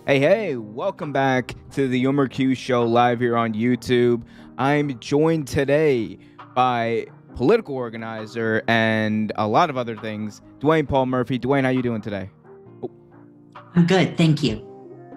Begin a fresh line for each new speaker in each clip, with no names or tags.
Hey, welcome back to the Omer Show live here on YouTube. I'm joined today by political organizer and a lot of other things, Dwayne Paul Murphy. Dwayne, how you doing today? Oh,
I'm good, thank you.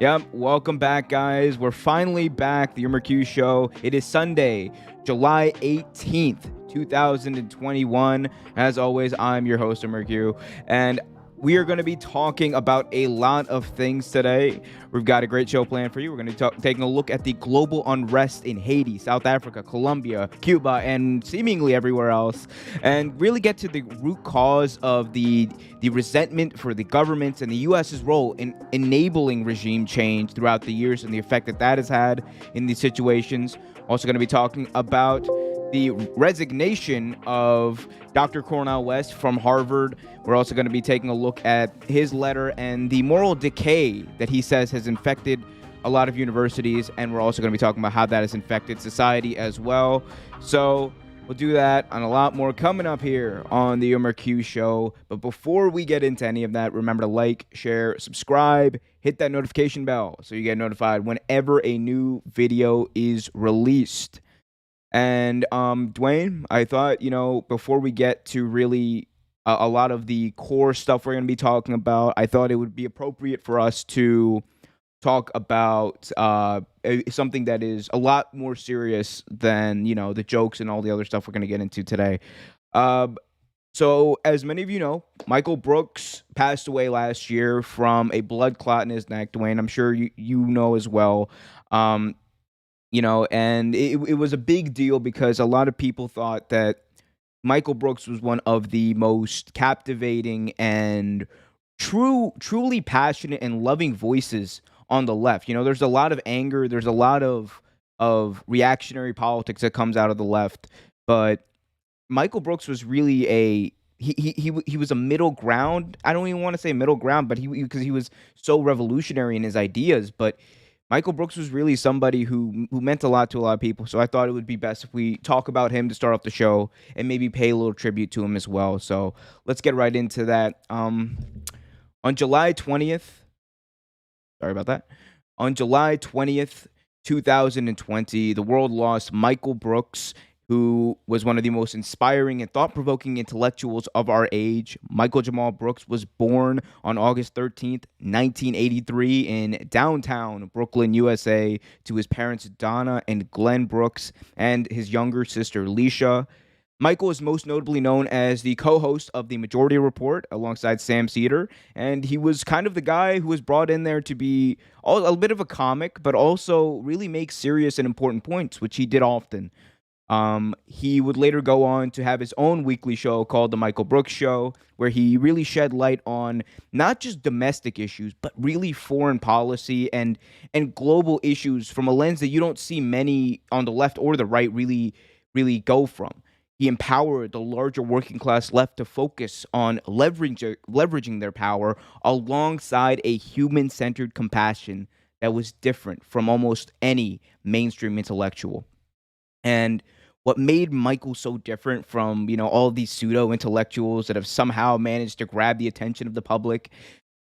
yep, welcome back, guys. We're finally back, the Omer Show. It is Sunday, July 18th, 2021. As always, I'm your host, Omer and we are going to be talking about a lot of things today. We've got a great show planned for you. We're going to be taking a look at the global unrest in Haiti, South Africa, Colombia, Cuba, and seemingly everywhere else, and really get to the root cause of the resentment for the governments and the U.S.'s role in enabling regime change throughout the years and the effect that that has had in these situations. Also going to be talking about the resignation of Dr. Cornel West from Harvard. We're also going to be taking a look at his letter and the moral decay that he says has infected a lot of universities, and we're also going to be talking about how that has infected society as well. So we'll do that and a lot more coming up here on the Omer Q Show. But before we get into any of that, remember to like, share, subscribe, hit that notification bell so you get notified whenever a new video is released. And Dwayne, I thought, before we get to really a lot of the core stuff we're going to be talking about, I thought it would be appropriate for us to talk about something that is a lot more serious than, the jokes and all the other stuff we're going to get into today. Uh, so, as many of you know, Michael Brooks passed away last year from a blood clot in his neck. Dwayne, I'm sure you know as well. Um, and it was a big deal because a lot of people thought that Michael Brooks was one of the most captivating and truly passionate and loving voices on the left. There's a lot of anger, there's a lot of reactionary politics that comes out of the left, but Michael Brooks was really he was a middle ground. I don't even want to say middle ground, but he because he was so revolutionary in his ideas, but Michael Brooks was really somebody who meant a lot to a lot of people. So I thought it would be best if we talk about him to start off the show and maybe pay a little tribute to him as well. So let's get right into that. On July 20th, sorry about that. On July 20th, 2020, the world lost Michael Brooks, who was one of the most inspiring and thought provoking intellectuals of our age. Michael Jamal Brooks was born on August 13th, 1983, in downtown Brooklyn, USA, to his parents Donna and Glenn Brooks and his younger sister Leisha. Michael is most notably known as the co host of the Majority Report alongside Sam Cedar, and he was kind of the guy who was brought in there to be a bit of a comic, but also really make serious and important points, which he did often. He would later go on to have his own weekly show called The Michael Brooks Show, where he really shed light on not just domestic issues, but really foreign policy and global issues from a lens that you don't see many on the left or the right really go from. He empowered the larger working class left to focus on leveraging their power alongside a human centered compassion that was different from almost any mainstream intellectual. And what made Michael so different from, all these pseudo intellectuals that have somehow managed to grab the attention of the public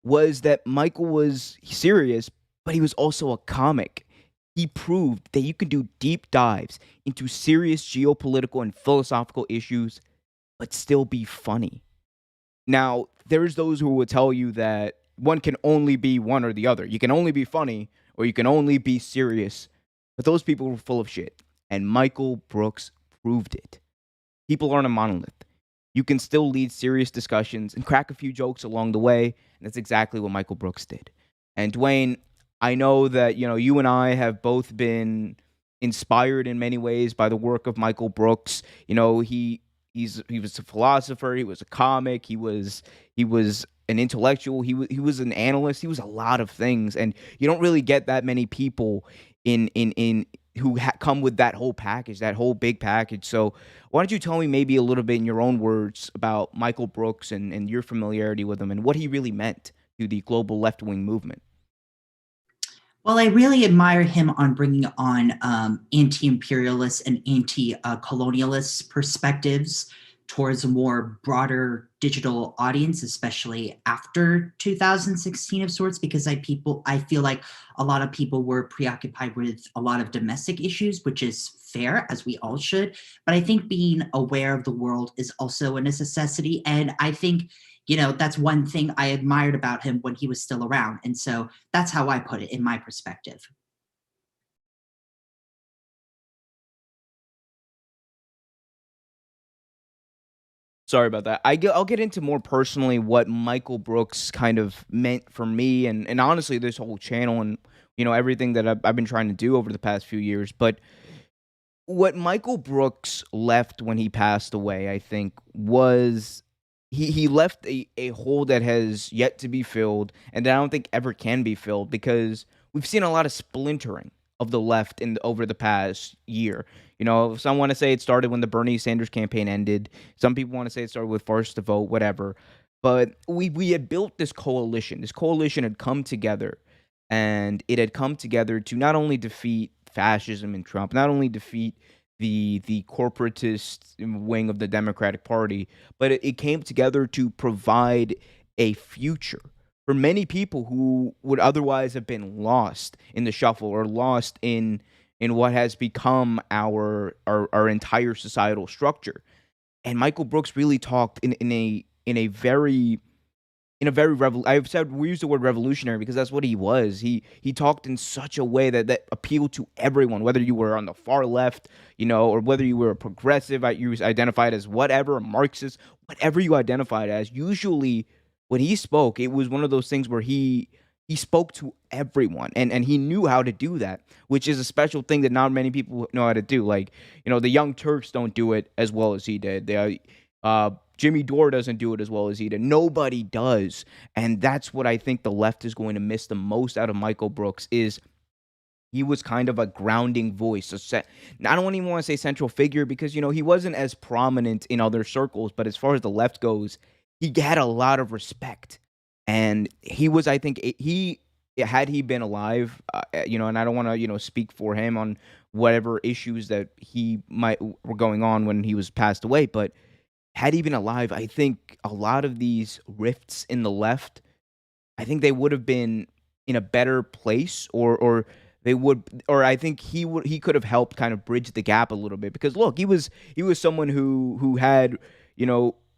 was that Michael was serious, but he was also a comic. He proved that you can do deep dives into serious geopolitical and philosophical issues, but still be funny. Now, there's those who will tell you that one can only be one or the other. You can only be funny or you can only be serious. But those people were full of shit. And Michael Brooks proved it. People aren't a monolith. You can still lead serious discussions and crack a few jokes along the way. And that's exactly what Michael Brooks did. And Dwayne, I know that, you and I have both been inspired in many ways by the work of Michael Brooks. He was a philosopher, he was a comic, he was an intellectual, he was an analyst, he was a lot of things, and you don't really get that many people in who come with that whole package, that whole big package. So why don't you tell me maybe a little bit in your own words about Michael Brooks and your familiarity with him and what he really meant to the global left wing movement?
Well, I really admire him on bringing on anti imperialist and anti colonialist perspectives towards a more broader digital audience, especially after 2016 of sorts, because I feel like a lot of people were preoccupied with a lot of domestic issues, which is fair, as we all should. But I think being aware of the world is also a necessity. And I think, that's one thing I admired about him when he was still around. And so that's how I put it in my perspective.
Sorry about that. I'll get into more personally what Michael Brooks kind of meant for me and honestly this whole channel and everything that I've been trying to do over the past few years. But what Michael Brooks left when he passed away, I think, was he left a hole that has yet to be filled, and that I don't think ever can be filled because we've seen a lot of splintering of the left over the past year. Some want to say it started when the Bernie Sanders campaign ended. Some people want to say it started with First to Vote, whatever. But we had built this coalition. This coalition had come together, and it had come together to not only defeat fascism and Trump, not only defeat the corporatist wing of the Democratic Party, but it came together to provide a future for many people who would otherwise have been lost in the shuffle or lost in what has become our entire societal structure. And Michael Brooks really talked I've said we use the word revolutionary because that's what he was. He talked in such a way that appealed to everyone, whether you were on the far left, or whether you were a progressive, you was identified as whatever, a Marxist, whatever you identified as. Usually, when he spoke, it was one of those things where he spoke to everyone, and he knew how to do that, which is a special thing that not many people know how to do. Like, the Young Turks don't do it as well as he did. Jimmy Dore doesn't do it as well as he did. Nobody does. And that's what I think the left is going to miss the most out of Michael Brooks is he was kind of a grounding voice. I don't even want to say central figure because, he wasn't as prominent in other circles. But as far as the left goes, he had a lot of respect. And he was, I think, had he been alive, and I don't want to, speak for him on whatever issues that he might were going on when he was passed away. But had he been alive, I think a lot of these rifts in the left, I think they would have been in a better place, or they would, or I think he could have helped kind of bridge the gap a little bit because look, he was someone who had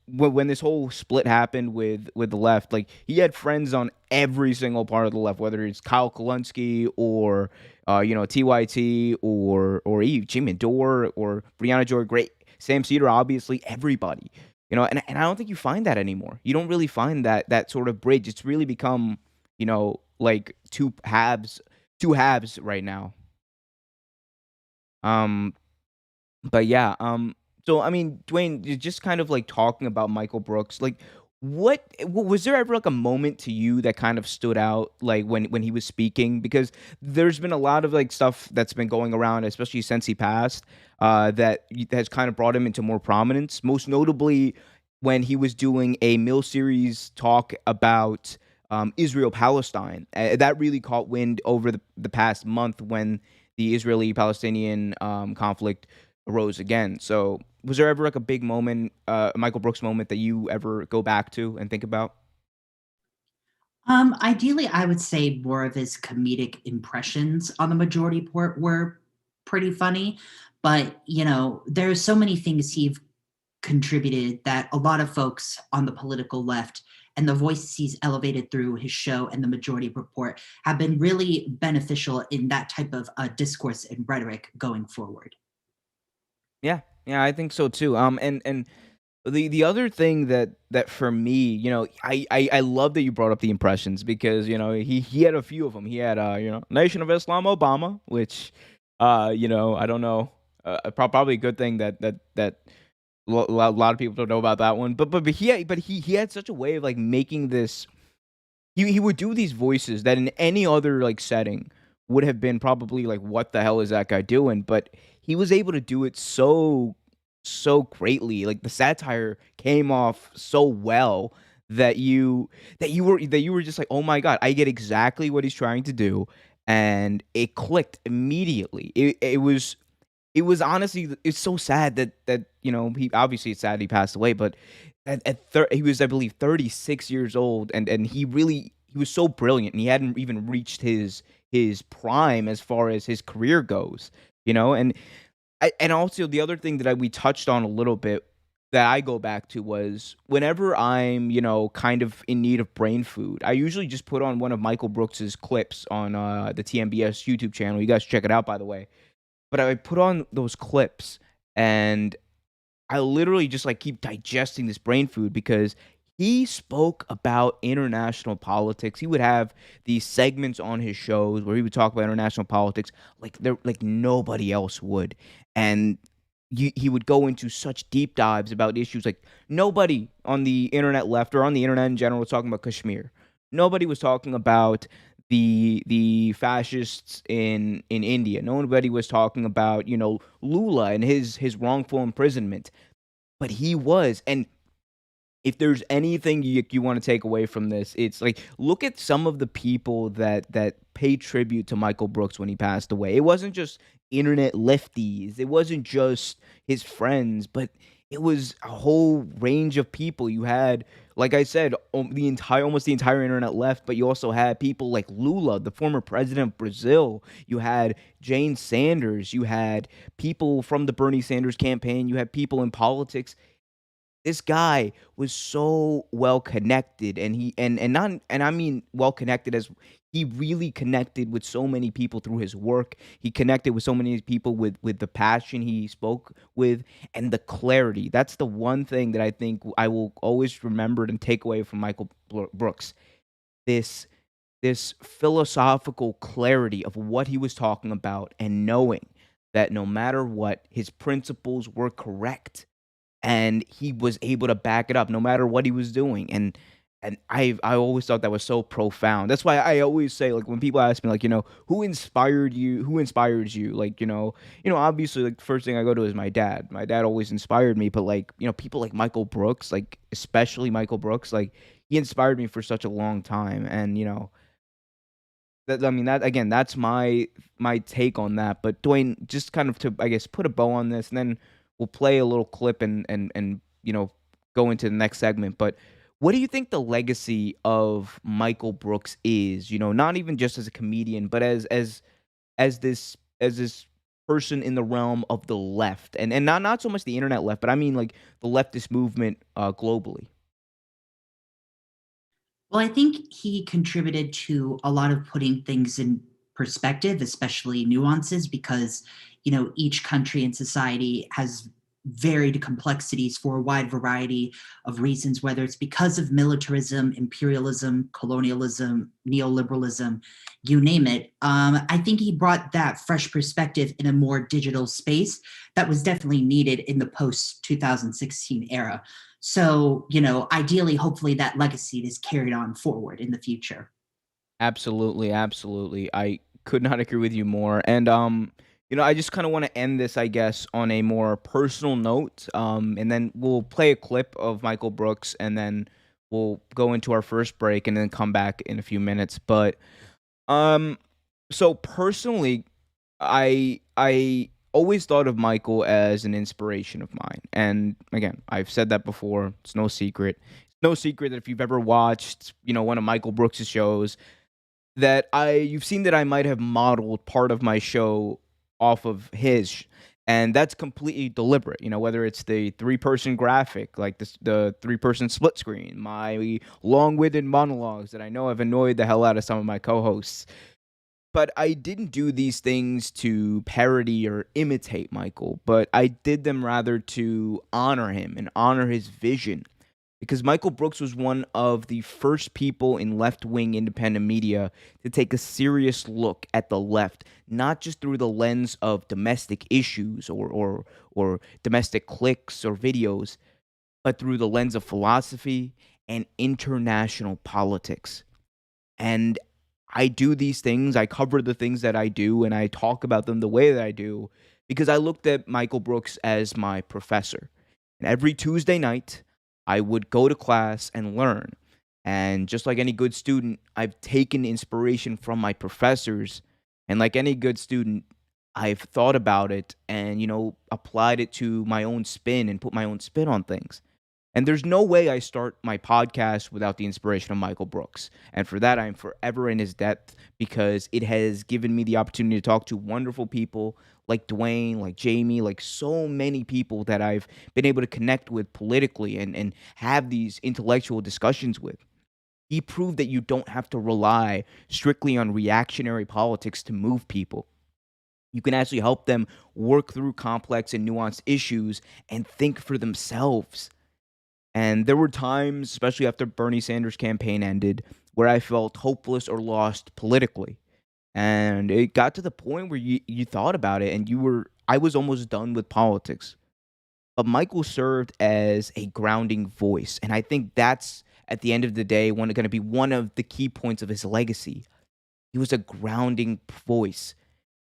when this whole split happened with the left, like he had friends on every single part of the left, whether it's Kyle Kalinske or TYT or Jimmy Dore or Brianna Joy Gray, Sam Cedar, obviously everybody. And I don't think you find that anymore. You don't really find that sort of bridge. It's really become, like two halves right now. Um, but yeah, so I mean, Dwayne, just kind of like talking about Michael Brooks, like was there ever like a moment to you that kind of stood out, like when he was speaking? Because there's been a lot of like stuff that's been going around, especially since he passed, that has kind of brought him into more prominence. Most notably, when he was doing a Mill series talk about Israel Palestine, that really caught wind over the past month when the Israeli Palestinian conflict arose again. So was there ever like a big moment, a Michael Brooks moment that you ever go back to and think about?
Ideally, I would say more of his comedic impressions on the majority port were pretty funny, but there's so many things he's contributed that a lot of folks on the political left and the voices he's elevated through his show and the majority report have been really beneficial in that type of discourse and rhetoric going forward.
Yeah, yeah, I think so too. And the other thing that for me, I love that you brought up the impressions because he had a few of them. He had Nation of Islam Obama, which I don't know, probably a good thing that a lot of people don't know about that one. But he had such a way of like making this. He would do these voices that in any other like setting would have been probably like, what the hell is that guy doing? But he was able to do it so greatly. Like the satire came off so well that you were just like, oh my god, I get exactly what he's trying to do, and it clicked immediately. it was honestly it's so sad that he obviously it's sad he passed away, but he was I believe 36 years old, and he was so brilliant, and he hadn't even reached his prime as far as his career goes, and and also the other thing that we touched on a little bit that I go back to was whenever I'm, kind of in need of brain food, I usually just put on one of Michael Brooks's clips on the TMBS YouTube channel. You guys check it out, by the way. But I put on those clips and I literally just like keep digesting this brain food because he spoke about international politics. He would have these segments on his shows where he would talk about international politics like nobody else would. And he would go into such deep dives about issues like nobody on the internet left or on the internet in general was talking about Kashmir. Nobody was talking about the fascists in India. Nobody was talking about, Lula and his wrongful imprisonment. But he was, and if there's anything you want to take away from this, it's like look at some of the people that paid tribute to Michael Brooks when he passed away. It wasn't just internet lefties. It wasn't just his friends, but it was a whole range of people. You had, like I said, almost the entire internet left, but you also had people like Lula, the former president of Brazil. You had Jane Sanders. You had people from the Bernie Sanders campaign. You had people in politics. This guy was so well connected, and he and not and I mean well connected as he really connected with so many people through his work. He connected with so many people with the passion he spoke with and the clarity. That's the one thing that I think I will always remember and take away from Michael Brooks. This this philosophical clarity of what he was talking about and knowing that no matter what, his principles were correct and he was able to back it up no matter what he was doing. And I always thought that was so profound. That's why I always say like when people ask me like, who inspired you? Who inspires you? Like, obviously like the first thing I go to is my dad. My dad always inspired me, but like, people like Michael Brooks, like especially Michael Brooks, like he inspired me for such a long time. And that I mean that again, that's my take on that. But Dwayne, just kind of to I guess put a bow on this, and then we'll play a little clip and go into the next segment. But what do you think the legacy of Michael Brooks is? Not even just as a comedian, but as this person in the realm of the left, and not so much the internet left, but I mean like the leftist movement globally.
Well, I think he contributed to a lot of putting things in perspective, especially nuances, because, each country and society has varied complexities for a wide variety of reasons, whether it's because of militarism, imperialism, colonialism, neoliberalism, you name it. I think he brought that fresh perspective in a more digital space that was definitely needed in the post 2016 era. So, ideally, hopefully that legacy is carried on forward in the future.
Absolutely, absolutely. I could not agree with you more. And I just kind of want to end this, I guess, on a more personal note. And then we'll play a clip of Michael Brooks, and then we'll go into our first break, and then come back in a few minutes. But um, so personally, I always thought of Michael as an inspiration of mine. And again, I've said that before. It's no secret. It's no secret that if you've ever watched, one of Michael Brooks' shows, that you've seen that I might have modeled part of my show off of his, and that's completely deliberate. Whether it's the three-person graphic, like this, the three-person split screen, my long-winded monologues that I know have annoyed the hell out of some of my co-hosts. But I didn't do these things to parody or imitate Michael, but I did them rather to honor him and honor his vision, because Michael Brooks was one of the first people in left wing independent media to take a serious look at the left, not just through the lens of domestic issues or domestic cliques or videos, but through the lens of philosophy and international politics. And I do these things, I cover the things that I do, and I talk about them the way that I do because I looked at Michael Brooks as my professor. And every Tuesday night, I would go to class and learn. And just like any good student, I've taken inspiration from my professors. And like any good student, I've thought about it and, applied it to my own spin and put my own spin on things. And there's no way I start my podcast without the inspiration of Michael Brooks. And for that, I'm forever in his debt because it has given me the opportunity to talk to wonderful people like Dwayne, like Jamie, like so many people that I've been able to connect with politically and have these intellectual discussions with. He proved that you don't have to rely strictly on reactionary politics to move people. You can actually help them work through complex and nuanced issues and think for themselves. And there were times, especially after Bernie Sanders' campaign ended, where I felt hopeless or lost politically. And it got to the point where you thought about it and I was almost done with politics. But Michael served as a grounding voice. And I think that's, at the end of the day, going to be one of the key points of his legacy. He was a grounding voice.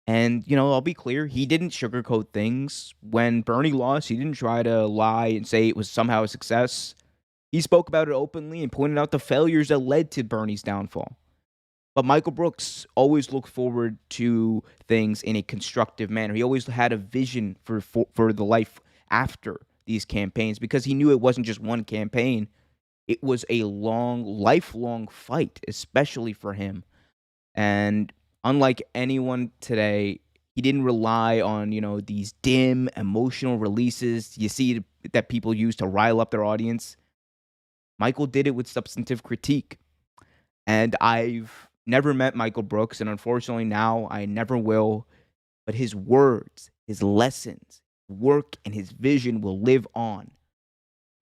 And, I'll be clear, he didn't sugarcoat things. When Bernie lost, he didn't try to lie and say it was somehow a success. He spoke about it openly and pointed out the failures that led to Bernie's downfall. But Michael Brooks always looked forward to things in a constructive manner. He always had a vision for the life after these campaigns because he knew it wasn't just one campaign. It was a lifelong fight, especially for him. And unlike anyone today, he didn't rely on, these dim emotional releases you see that people use to rile up their audience. Michael did it with substantive critique. And I've never met Michael Brooks, and unfortunately now I never will. But his words, his lessons, work, and his vision will live on.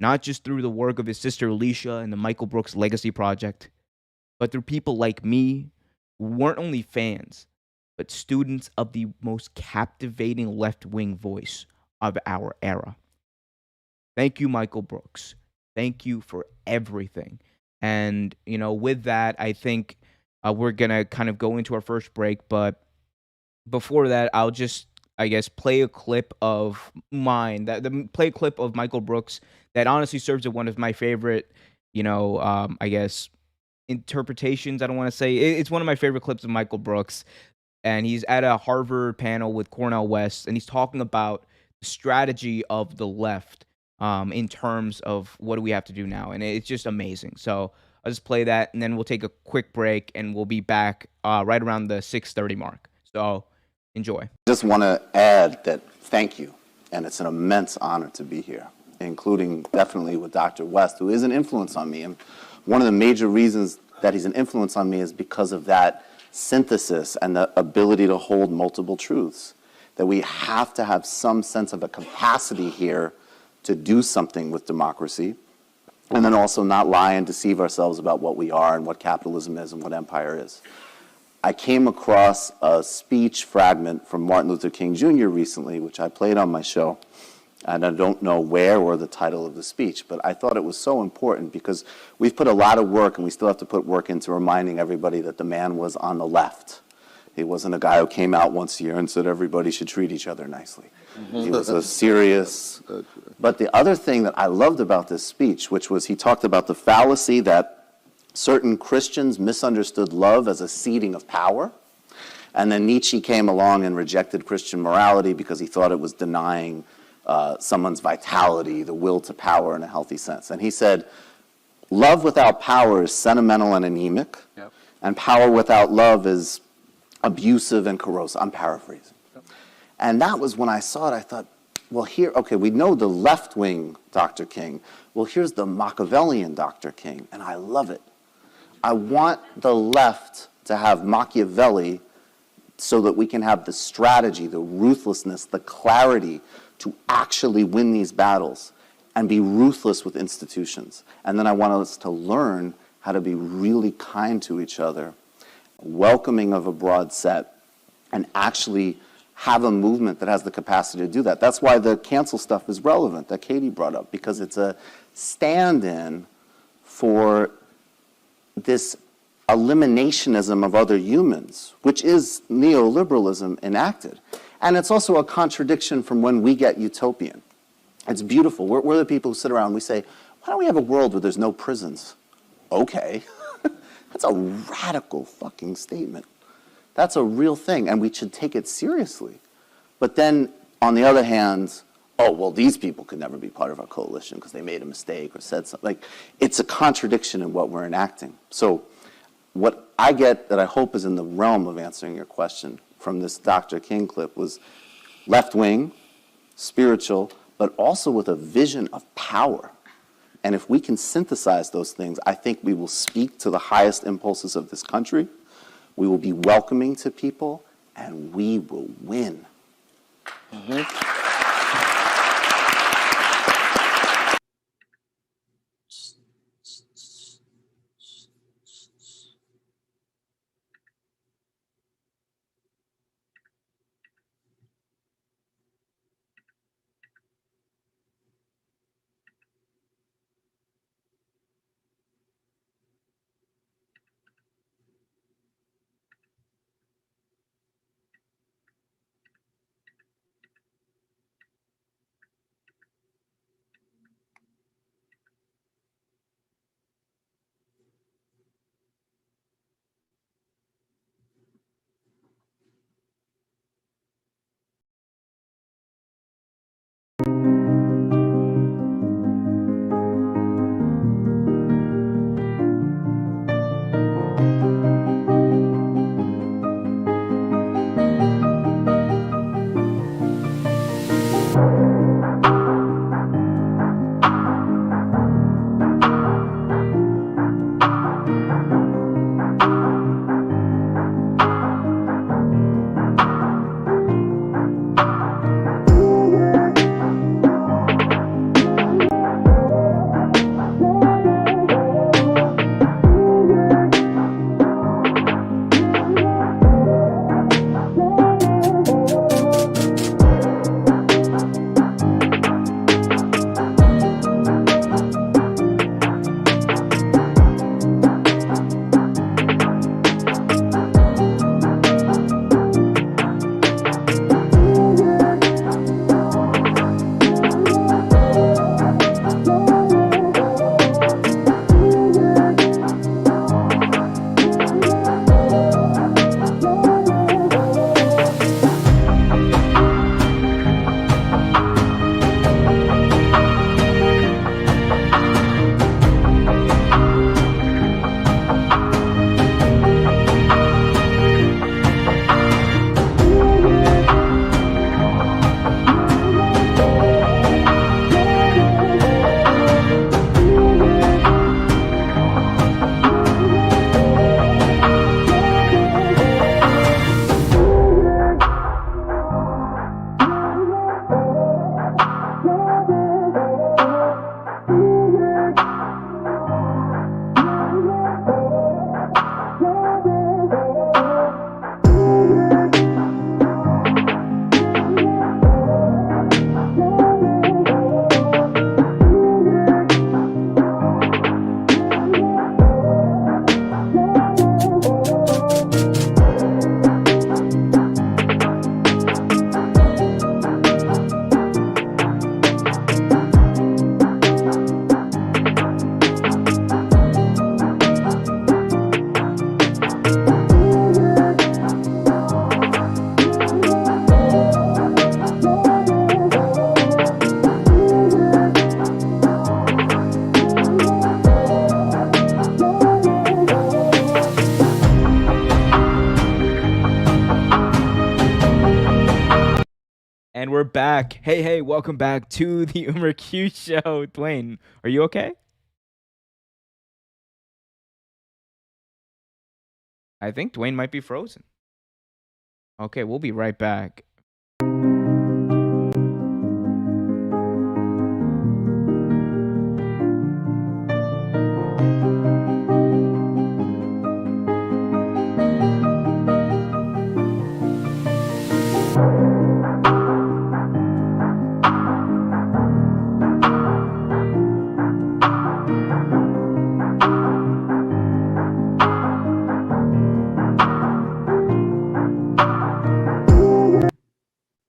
Not just through the work of his sister Alicia and the Michael Brooks Legacy Project, but through people like me who weren't only fans, but students of the most captivating left-wing voice of our era. Thank you, Michael Brooks. Thank you for everything. And, with that, I think we're going to kind of go into our first break. But before that, I'll just, I guess, play a clip of mine, play a clip of Michael Brooks that honestly serves as one of my favorite, I guess, interpretations. I don't want to say it's one of my favorite clips of Michael Brooks. And he's at a Harvard panel with Cornel West, and he's talking about the strategy of the left in terms of what do we have to do now. And it's just amazing. So I'll just play that, and then we'll take a quick break, and we'll be back right around the 6:30 mark. So enjoy.
Just want to add that thank you, and it's an immense honor to be here, including definitely with Dr. West, who is an influence on me. And one of the major reasons that he's an influence on me is because of that synthesis and the ability to hold multiple truths, that we have to have some sense of a capacity here to do something with democracy, and then also not lie and deceive ourselves about what we are and what capitalism is and what empire is. I came across a speech fragment from Martin Luther King Jr. recently, which I played on my show, and I don't know where or the title of the speech, but I thought it was so important because we've put a lot of work, and we still have to put work into reminding everybody that the man was on the left. He wasn't a guy who came out once a year and said everybody should treat each other nicely. He was a serious... But the other thing that I loved about this speech, which was he talked about the fallacy that certain Christians misunderstood love as a ceding of power, and then Nietzsche came along and rejected Christian morality because he thought it was denying someone's vitality, the will to power in a healthy sense. And he said, love without power is sentimental and anemic, and power without love is abusive and corrosive. I'm paraphrasing. And that was when I saw it, I thought, well, here, okay, we know the left-wing Dr. King. Well, here's the Machiavellian Dr. King, and I love it. I want the left to have Machiavelli so that we can have the strategy, the ruthlessness, the clarity to actually win these battles and be ruthless with institutions. And then I want us to learn how to be really kind to each other, welcoming of a broad set, and actually have a movement that has the capacity to do that. That's why the cancel stuff is relevant, that Katie brought up, because it's a stand-in for this eliminationism of other humans, which is neoliberalism enacted. And it's also a contradiction from when we get utopian. It's beautiful. We're the people who sit around and we say, why don't we have a world where there's no prisons? Okay. That's a radical fucking statement. That's a real thing, and we should take it seriously. But then, on the other hand, oh, well, these people could never be part of our coalition because they made a mistake or said something. Like, it's a contradiction in what we're enacting. So what I get that I hope is in the realm of answering your question from this Dr. King clip was left-wing, spiritual, but also with a vision of power. And if we can synthesize those things, I think we will speak to the highest impulses of this country, we will be welcoming to people, and we will win.
And we're back. Hey, welcome back to the Umer Q show. Dwayne, are you okay? I think Dwayne might be frozen. Okay, we'll be right back.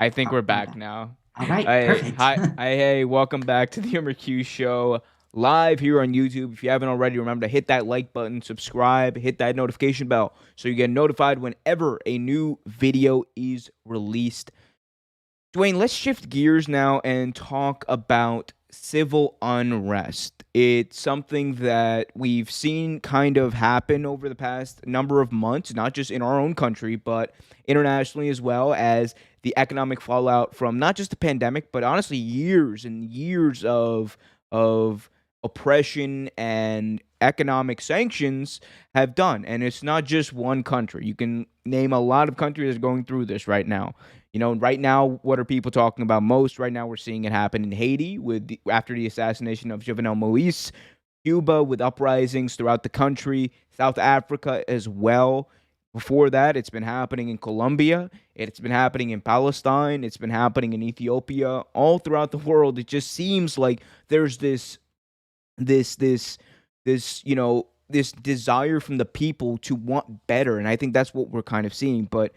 I think we're back now.
All right, perfect.
Hey, welcome back to the Umer Q show live here on YouTube. If you haven't already, remember to hit that like button, subscribe, hit that notification bell so you get notified whenever a new video is released. Dwayne, let's shift gears now and talk about civil unrest. It's something that we've seen kind of happen over the past number of months, not just in our own country, but internationally as well, as the economic fallout from not just the pandemic, but honestly years and years of oppression and economic sanctions have done. And it's not just one country. You can name a lot of countries that are going through this right now. Right now, what are people talking about most? Right now, we're seeing it happen in Haiti after the assassination of Jovenel Moise, Cuba with uprisings throughout the country, South Africa as well. Before that, it's been happening in Colombia, it's been happening in Palestine, it's been happening in Ethiopia, all throughout the world. It just seems like there's this this this desire from the people to want better, and I think that's what we're kind of seeing. But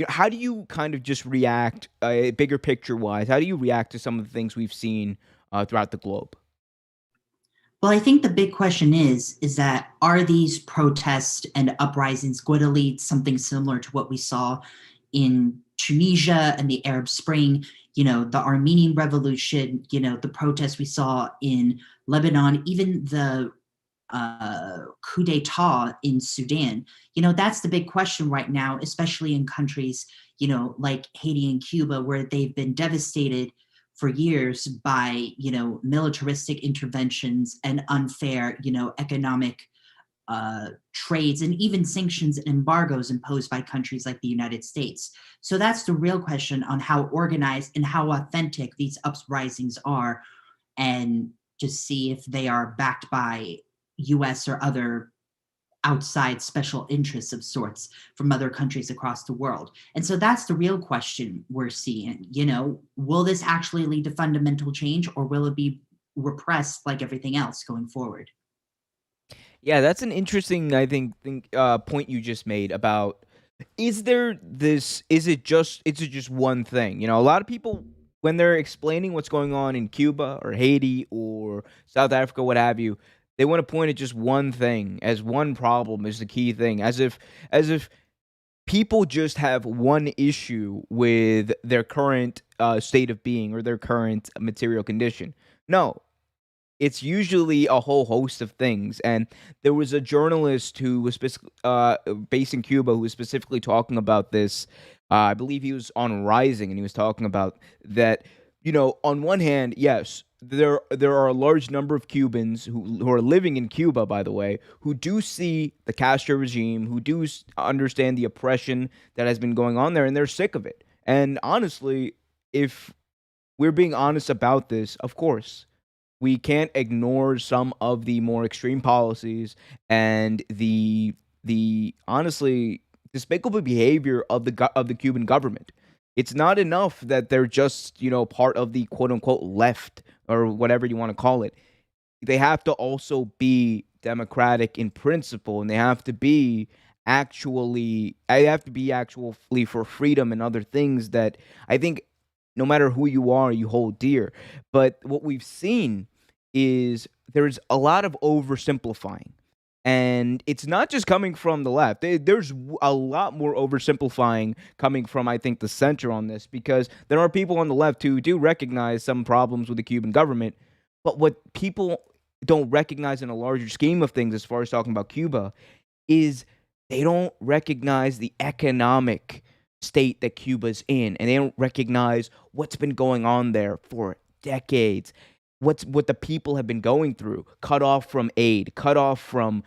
how do you kind of just react, bigger picture wise? How do you react to some of the things we've seen throughout the globe?
Well, I think the big question is that are these protests and uprisings going to lead something similar to what we saw in Tunisia and the Arab Spring, the Armenian Revolution, the protests we saw in Lebanon, even the coup d'etat in Sudan. That's the big question right now, especially in countries, like Haiti and Cuba, where they've been devastated for years by, militaristic interventions and unfair, economic trades and even sanctions and embargoes imposed by countries like the United States. So that's the real question on how organized and how authentic these uprisings are, and just see if they are backed by US or other outside special interests of sorts from other countries across the world. And so that's the real question we're seeing. Will this actually lead to fundamental change, or will it be repressed like everything else going forward?
Yeah, that's an interesting, I think, point you just made about, is it just one thing? A lot of people, when they're explaining what's going on in Cuba or Haiti or South Africa, what have you, they want to point at just one thing as one problem is the key thing, as if people just have one issue with their current state of being or their current material condition. No, it's usually a whole host of things. And there was a journalist who was based in Cuba who was specifically talking about this. I believe he was on Rising, and he was talking about that. On one hand, yes, there are a large number of Cubans who are living in Cuba, by the way, who do see the Castro regime, who do understand the oppression that has been going on there, and they're sick of it. And honestly, if we're being honest about this, of course we can't ignore some of the more extreme policies and the honestly despicable behavior of the Cuban government. It's not enough that they're just, part of the quote unquote left or whatever you want to call it. They have to also be democratic in principle, and they have to be actually for freedom and other things that I think no matter who you are, you hold dear. But what we've seen is there's a lot of oversimplifying. And it's not just coming from the left. There's a lot more oversimplifying coming from, I think, the center on this, because there are people on the left who do recognize some problems with the Cuban government. But what people don't recognize in a larger scheme of things, as far as talking about Cuba, is they don't recognize the economic state that Cuba's in, and they don't recognize what's been going on there for decades. What the people have been going through, cut off from aid, cut off from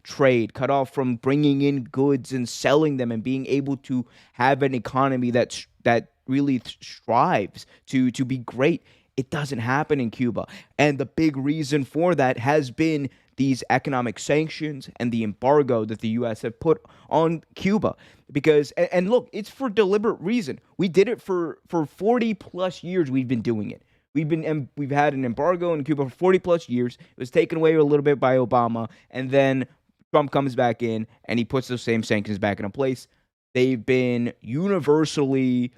trade, cut off from bringing in goods and selling them, and being able to have an economy that really strives to be great. It doesn't happen in Cuba. And the big reason for that has been these economic sanctions and the embargo that the US have put on Cuba. Because and look, it's for deliberate reason. We did it for 40 plus years. We've been doing it. We've had an embargo in Cuba for 40 plus years. It was taken away a little bit by Obama, and then Trump comes back in and he puts those same sanctions back into place. They've been universally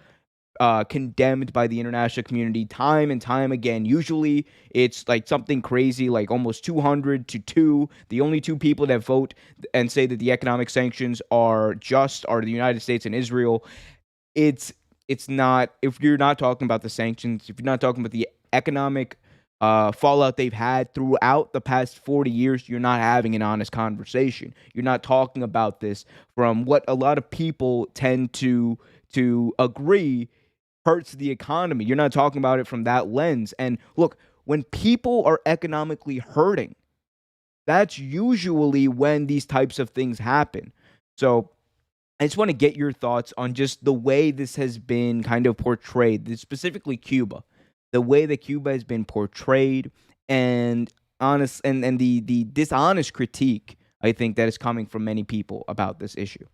condemned by the international community time and time again. Usually it's like something crazy, like almost 200 to 2. The only two people that vote and say that the economic sanctions are just are the United States and Israel. It's it's not, if you're not talking about the sanctions, if you're not talking about the economic fallout they've had throughout the past 40 years, you're not having an honest conversation. You're not talking about this from what a lot of people tend to agree hurts the economy. You're not talking about it from that lens. And look, when people are economically hurting, that's usually when these types of things happen. So I just want to get your thoughts on just the way this has been kind of portrayed, specifically Cuba, the way that Cuba has been portrayed, and honest and the dishonest critique I think that is coming from many people about this issue.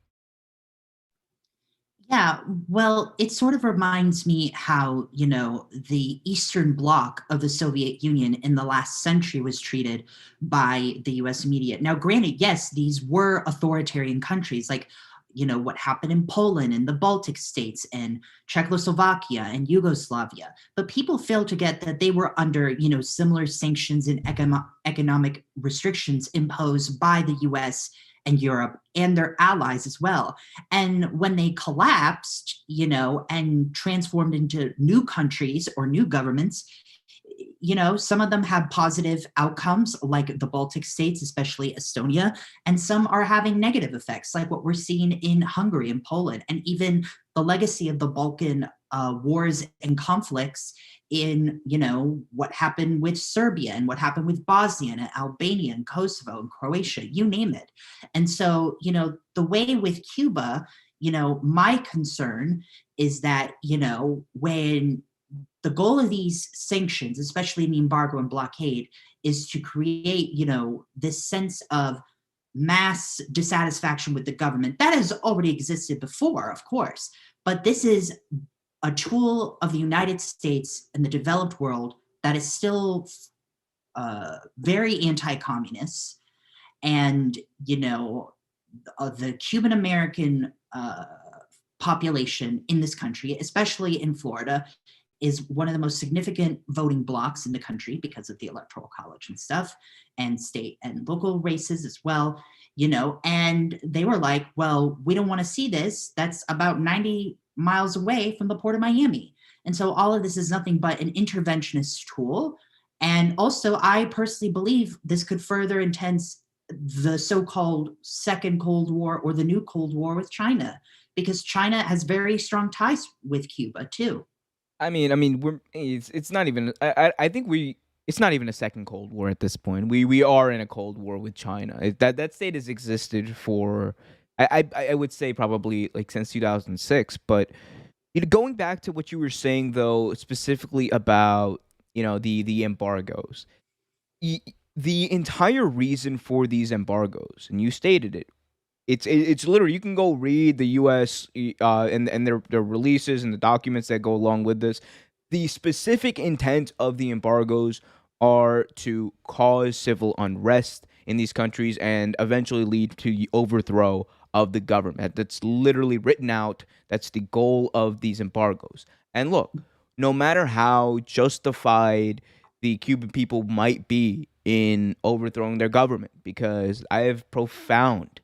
Yeah, well, it sort of reminds me how, the Eastern Bloc of the Soviet Union in the last century was treated by the US media. Now, granted, yes, these were authoritarian countries, like, what happened in Poland and the Baltic states and Czechoslovakia and Yugoslavia. But people fail to get that they were under, similar sanctions and economic restrictions imposed by the US and Europe and their allies as well. And when they collapsed, and transformed into new countries or new governments, some of them have positive outcomes, like the Baltic states, especially Estonia, and some are having negative effects, like what we're seeing in Hungary and Poland, and even the legacy of the Balkan wars and conflicts in, what happened with Serbia and what happened with Bosnia and Albania and Kosovo and Croatia, you name it. And so, the way with Cuba, my concern is that, when the goal of these sanctions, especially in the embargo and blockade, is to create, this sense of mass dissatisfaction with the government. That has already existed before, of course, but this is a tool of the United States and the developed world that is still very anti-communist. And, the Cuban American population in this country, especially in Florida, is one of the most significant voting blocks in the country because of the electoral college and stuff, and state and local races as well, and they were like, well, we don't want to see this. That's about 90 miles away from the port of Miami. And so all of this is nothing but an interventionist tool. And also, I personally believe this could further intense the so-called second Cold War or the new Cold War with China, because China has very strong ties with Cuba too.
It's not even. I think it's not even a second Cold War at this point. We are in a Cold War with China. That state has existed for, I would say probably like since 2006. But going back to what you were saying though, specifically about the embargoes, y- the entire reason for these embargoes, and you stated it, it's literally, you can go read the U.S. And their releases and the documents that go along with this. The specific intent of the embargoes are to cause civil unrest in these countries and eventually lead to the overthrow of the government. That's literally written out. That's the goal of these embargoes. And look, no matter how justified the Cuban people might be in overthrowing their government, because I have profound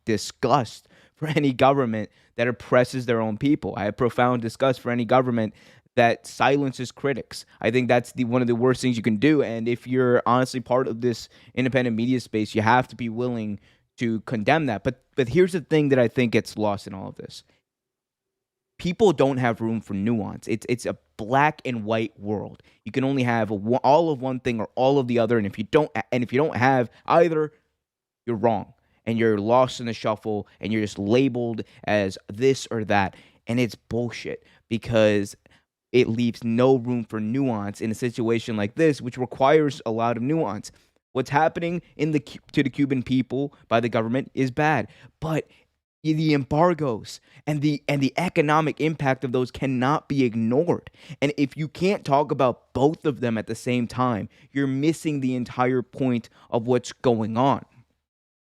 disgust for any government that oppresses their own people. I have profound disgust for any government that silences critics. I think that's the one of the worst things you can do. And if you're honestly part of this independent media space, you have to be willing to condemn that. But here's the thing that I think gets lost in all of this. People don't have room for nuance. It's a black and white world. You can only have all of one thing or all of the other. And if you don't have either, you're wrong and you're lost in the shuffle and you're just labeled as this or that. And it's bullshit because it leaves no room for nuance in a situation like this, which requires a lot of nuance. What's happening to the Cuban people by the government is bad, but the embargoes and the economic impact of those cannot be ignored. And if you can't talk about both of them at the same time, you're missing the entire point of what's going on.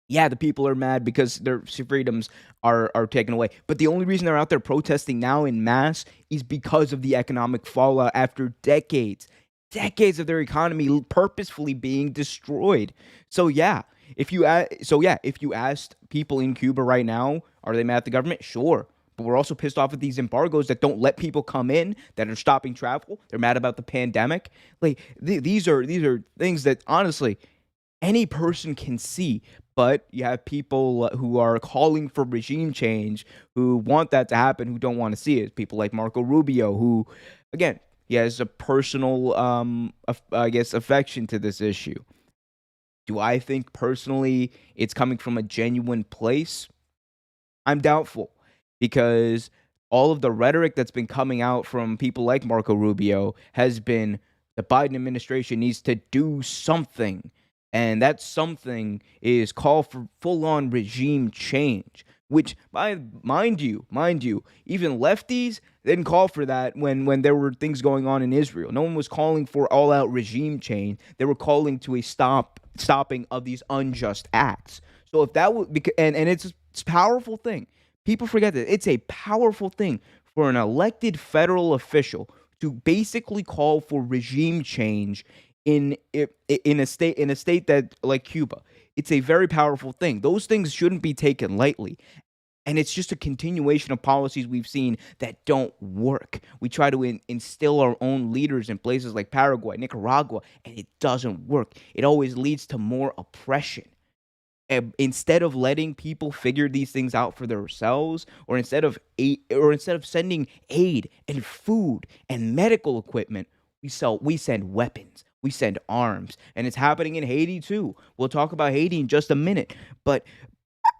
Yeah, the people are mad because their freedoms are taken away. But the only reason they're out there protesting now in mass is because of the economic fallout after decades of their economy purposefully being destroyed. So yeah, if you asked people in Cuba right now, are they mad at the government? Sure. but we're also pissed off at these embargoes that don't let people come in, that are stopping travel. They're mad about the pandemic. Like these are things that honestly any person can see. But you have people who are calling for regime change, who want that to happen, who don't want to see it. People like Marco Rubio, who, again, he has a personal, I guess, affection to this issue. Do I think personally it's coming from a genuine place? I'm doubtful because all of the rhetoric that's been coming out from people like Marco Rubio has been the Biden administration needs to do something. And that something is call for full on regime change, which, mind you, even lefties didn't call for that when there were things going on in Israel. No one was calling for all out regime change. They were calling to a stopping of these unjust acts. So if that would, and it's a powerful thing. People forget that it's a powerful thing for an elected federal official to basically call for regime change in a state that like Cuba. It's a very powerful thing. Those things shouldn't be taken lightly. And it's just a continuation of policies we've seen that don't work. We try to instill our own leaders in places like Paraguay, Nicaragua, and it doesn't work. It always leads to more oppression. Instead of letting people figure these things out for themselves, or instead of sending aid and food and medical equipment, we send weapons, we send arms, and it's happening in Haiti too. We'll talk about Haiti in just a minute, but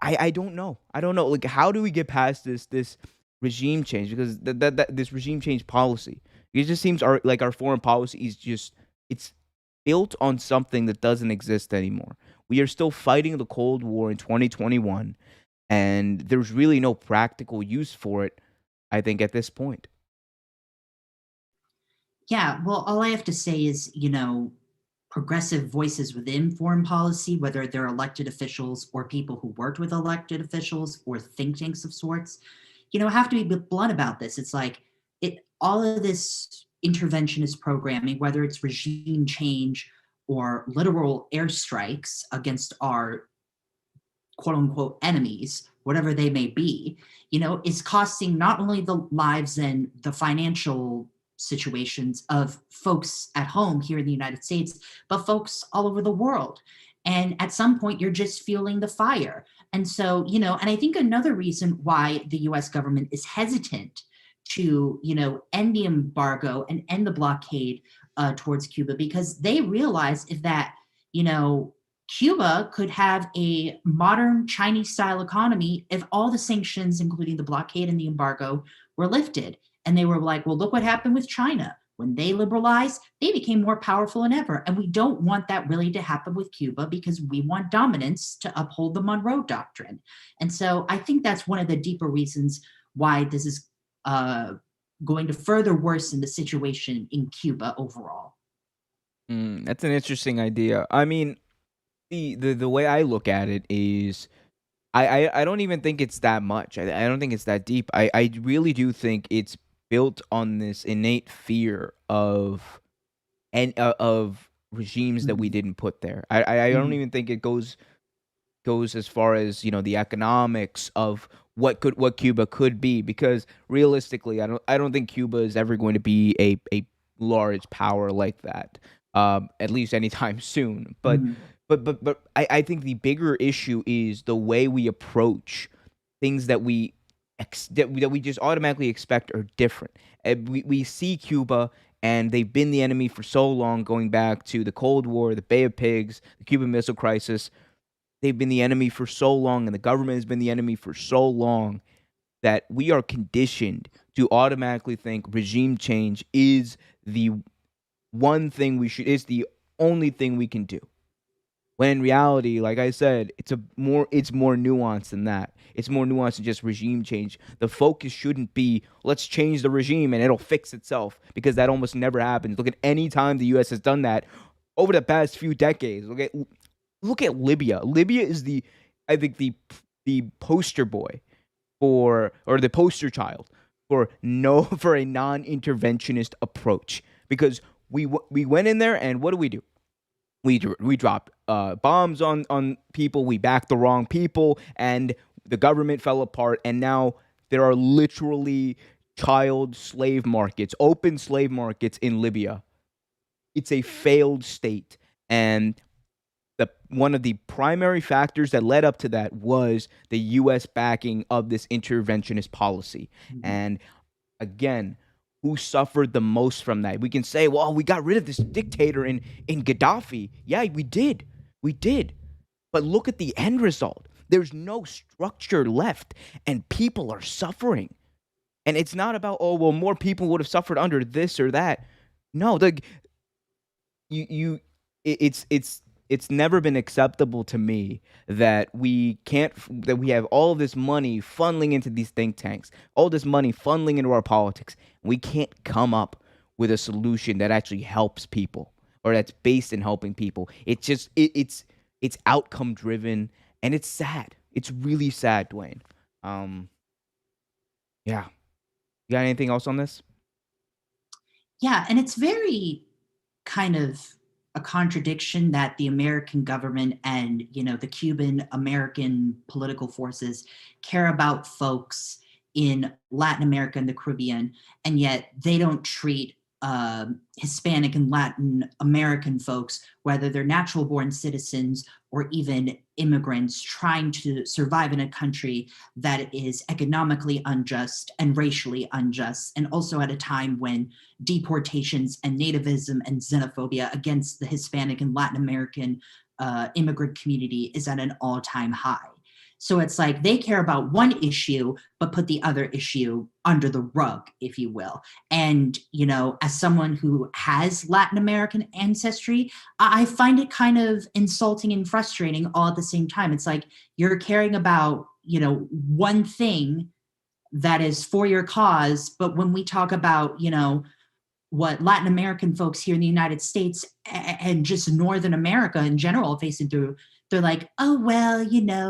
I don't know. I don't know. Like, how do we get past this regime change? Because this regime change policy, it just seems like our foreign policy is just it's built on something that doesn't exist anymore. We are still fighting the Cold War in 2021, and there's really no practical use for it, I think, at this point.
Yeah, well, all I have to say is, progressive voices within foreign policy, whether they're elected officials or people who worked with elected officials or think tanks of sorts, have to be blunt about this. It's like all of this interventionist programming, whether it's regime change or literal airstrikes against our quote unquote enemies, whatever they may be, is costing not only the lives and the financial situations of folks at home here in the United States, but folks all over the world. And at some point, you're just feeling the fire. And so, and I think another reason why the US government is hesitant to, end the embargo and end the blockade towards Cuba, because they realize if that, Cuba could have a modern Chinese style economy if all the sanctions, including the blockade and the embargo, were lifted. And they were like, well, look what happened with China. When they liberalized, they became more powerful than ever. And we don't want that really to happen with Cuba because we want dominance to uphold the Monroe Doctrine. And so I think that's one of the deeper reasons why this is going to further worsen the situation in Cuba overall.
That's an interesting idea. I mean, the way I look at it is I don't even think it's that much. I don't think it's that deep. I really do think it's built on this innate fear of regimes that we
Mhm.
didn't put there. I don't
Mhm.
even think it goes as far as the economics of what Cuba could be, because realistically I don't think Cuba is ever going to be a large power like that, at least anytime soon. But
Mhm.
I think the bigger issue is the way we approach things that we just automatically expect are different. We see Cuba, and they've been the enemy for so long, going back to the Cold War, the Bay of Pigs, the Cuban Missile Crisis. They've been the enemy for so long, and the government has been the enemy for so long, that we are conditioned to automatically think regime change the is the only thing we can do. When in reality, like I said, it's more nuanced than that. It's more nuanced than just regime change. The focus shouldn't be let's change the regime and it'll fix itself, because that almost never happens. Look at any time the US has done that over the past few decades. Look at Libya. Libya is I think the poster boy or the poster child for no for a non-interventionist approach, because we went in there, and what do we do? We dropped bombs on people. We backed the wrong people, and the government fell apart. And now There are literally child slave markets, open slave markets in Libya. It's a failed state. And one of the primary factors that led up to that was the US backing of this interventionist policy.
Mhm.
And again, who suffered the most from that? We can say, well, we got rid of this dictator in Gaddafi. Yeah, we did. We did. But look at the end result. There's no structure left, and people are suffering. And it's not about, oh, well, more people would have suffered under this or that. No, you it's never been acceptable to me that we have all of this money funneling into these think tanks, all this money funneling into our politics. We can't come up with a solution that actually helps people or that's based in helping people. It's just it's outcome driven, and it's sad. It's really sad, Dwayne. Um yeah. You got anything else on this?
Yeah, and it's very kind of a contradiction that the American government and, the Cuban American political forces care about folks in Latin America and the Caribbean, and yet they don't treat Hispanic and Latin American folks, whether they're natural born citizens or even immigrants trying to survive in a country that is economically unjust and racially unjust, and also at a time when deportations and nativism and xenophobia against the Hispanic and Latin American immigrant community is at an all-time high. So it's like they care about one issue, but put the other issue under the rug, if you will. And, as someone who has Latin American ancestry, I find it kind of insulting and frustrating all at the same time. It's like you're caring about, one thing that is for your cause. But when we talk about, what Latin American folks here in the United States and just Northern America in general facing through, they're like, oh, well,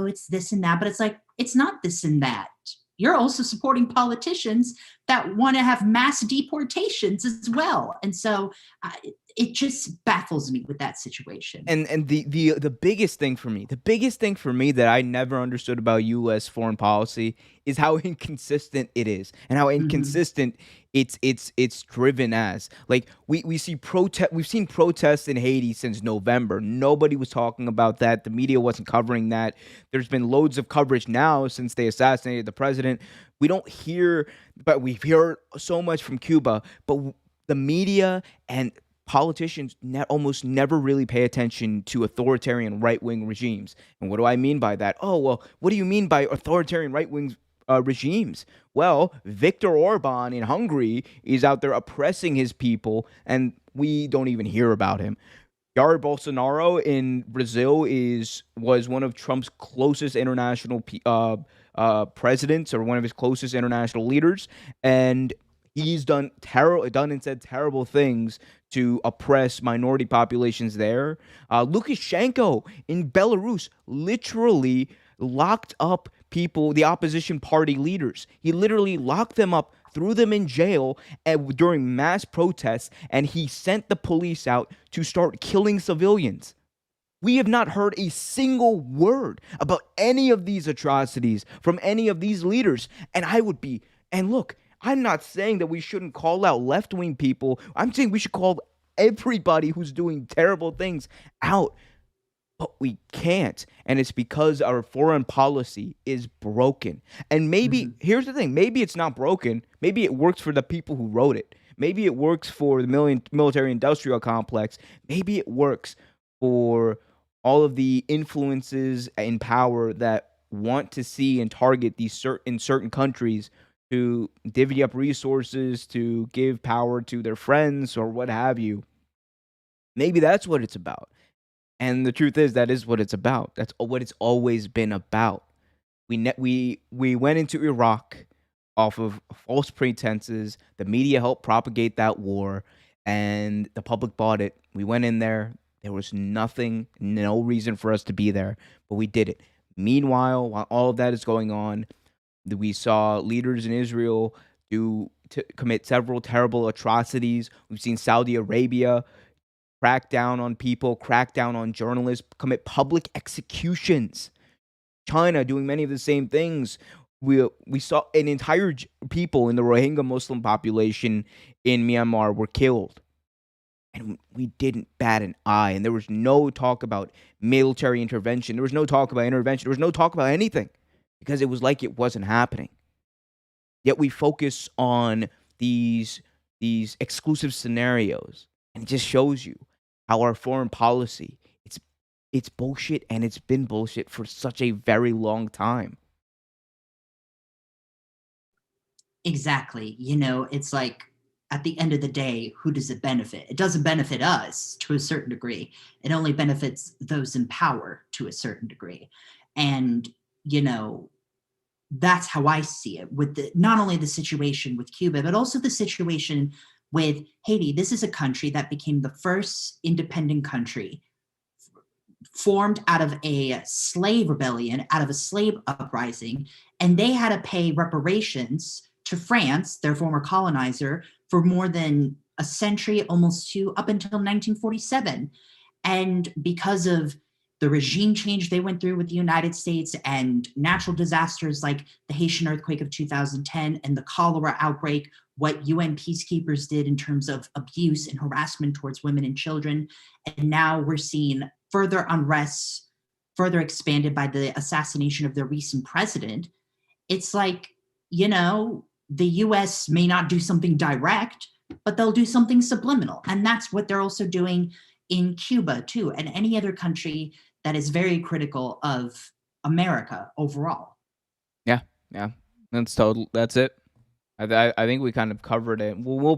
it's this and that. But it's like, it's not this and that. You're also supporting politicians that want to have mass deportations as well. And so it just baffles me with that situation.
And the biggest thing for me, that I never understood about U.S. foreign policy is how inconsistent it is, and how
Mhm.
inconsistent it's driven as. Like we've seen protests in Haiti since November. Nobody was talking about that. The media wasn't covering that. There's been loads of coverage now since they assassinated the president. We don't hear, but we've heard so much from Cuba, but the media and politicians almost never really pay attention to authoritarian right-wing regimes. And what do I mean by that? Oh, well, what do you mean by authoritarian right-wing regimes? Well, Viktor Orban in Hungary is out there oppressing his people, and we don't even hear about him. Jair Bolsonaro in Brazil was one of Trump's closest international presidents, or one of his closest international leaders, and he's done and said terrible things to oppress minority populations there. Lukashenko in Belarus literally locked up people, the opposition party leaders. He literally locked them up, threw them in jail during mass protests, and he sent the police out to start killing civilians. We have not heard a single word about any of these atrocities from any of these leaders. And look, I'm not saying that we shouldn't call out left wing people. I'm saying we should call everybody who's doing terrible things out. But we can't. And it's because our foreign policy is broken. And maybe,
Mhm.
here's the thing, maybe it's not broken. Maybe it works for the people who wrote it. Maybe it works for the military industrial complex. Maybe it works for all of the influences in power that want to see and target certain countries to divvy up resources, to give power to their friends or what have you. Maybe that's what it's about. And the truth is, that is what it's about. That's what it's always been about. We went into Iraq off of false pretenses. The media helped propagate that war, and the public bought it. We went in there. There was nothing, no reason for us to be there, but we did it. Meanwhile, while all of that is going on, we saw leaders in Israel to commit several terrible atrocities. We've seen Saudi Arabia crack down on people, crack down on journalists, commit public executions. China doing many of the same things. we saw an entire people in the Rohingya Muslim population in Myanmar were killed, and we didn't bat an eye. And there was no talk about military intervention. There was no talk about intervention. There was no talk about anything because it was like it wasn't happening. Yet we focus on these exclusive scenarios, and it just shows you how our foreign policy it's bullshit, and it's been bullshit for such a very long time.
Exactly. You know, it's like at the end of the day, who does it benefit? It doesn't benefit us to a certain degree. It only benefits those in power to a certain degree. And, you know, that's how I see it with not only the situation with Cuba, but also the situation with Haiti. This is a country that became the first independent country formed out of a slave rebellion, out of a slave uprising, and they had to pay reparations to France, their former colonizer, for more than a century, almost two, up until 1947. And because of the regime change they went through with the United States and natural disasters like the Haitian earthquake of 2010 and the cholera outbreak, what UN peacekeepers did in terms of abuse and harassment towards women and children. And now we're seeing further unrest, further expanded by the assassination of their recent president. It's like, you know, the US may not do something direct, but they'll do something subliminal. And that's what they're also doing in Cuba, too, and any other country that is very critical of America overall.
Yeah, yeah, That's it. I think we kind of covered it. We'll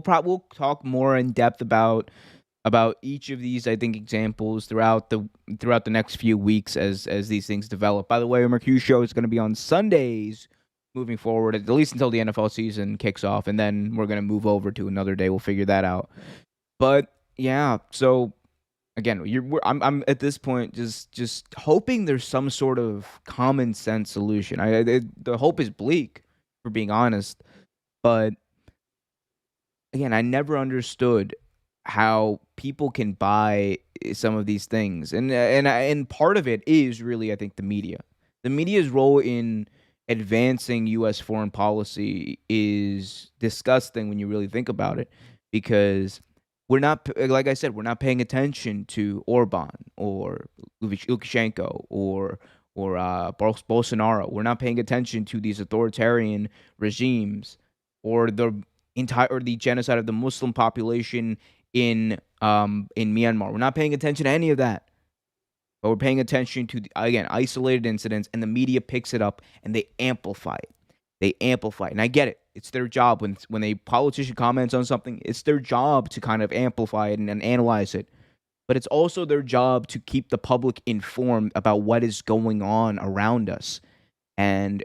talk more in depth about each of these, I think, examples throughout the next few weeks as these things develop. By the way, our Mercure show is going to be on Sundays moving forward, at least until the NFL season kicks off, and then we're going to move over to another day. We'll figure that out. But yeah, so again, I'm at this point just hoping there's some sort of common sense solution. The hope is bleak, for being honest, but again, I never understood how people can buy some of these things, and part of it is really, I think, the media's role in advancing U.S. foreign policy is disgusting when you really think about it, because like I said, we're not paying attention to Orban or Lukashenko or Bolsonaro. We're not paying attention to these authoritarian regimes or the genocide of the Muslim population in Myanmar. We're not paying attention to any of that. But we're paying attention to again, isolated incidents, and the media picks it up and they amplify it. And I get it. It's their job when a politician comments on something, it's their job to kind of amplify it and analyze it. But it's also their job to keep the public informed about what is going on around us. And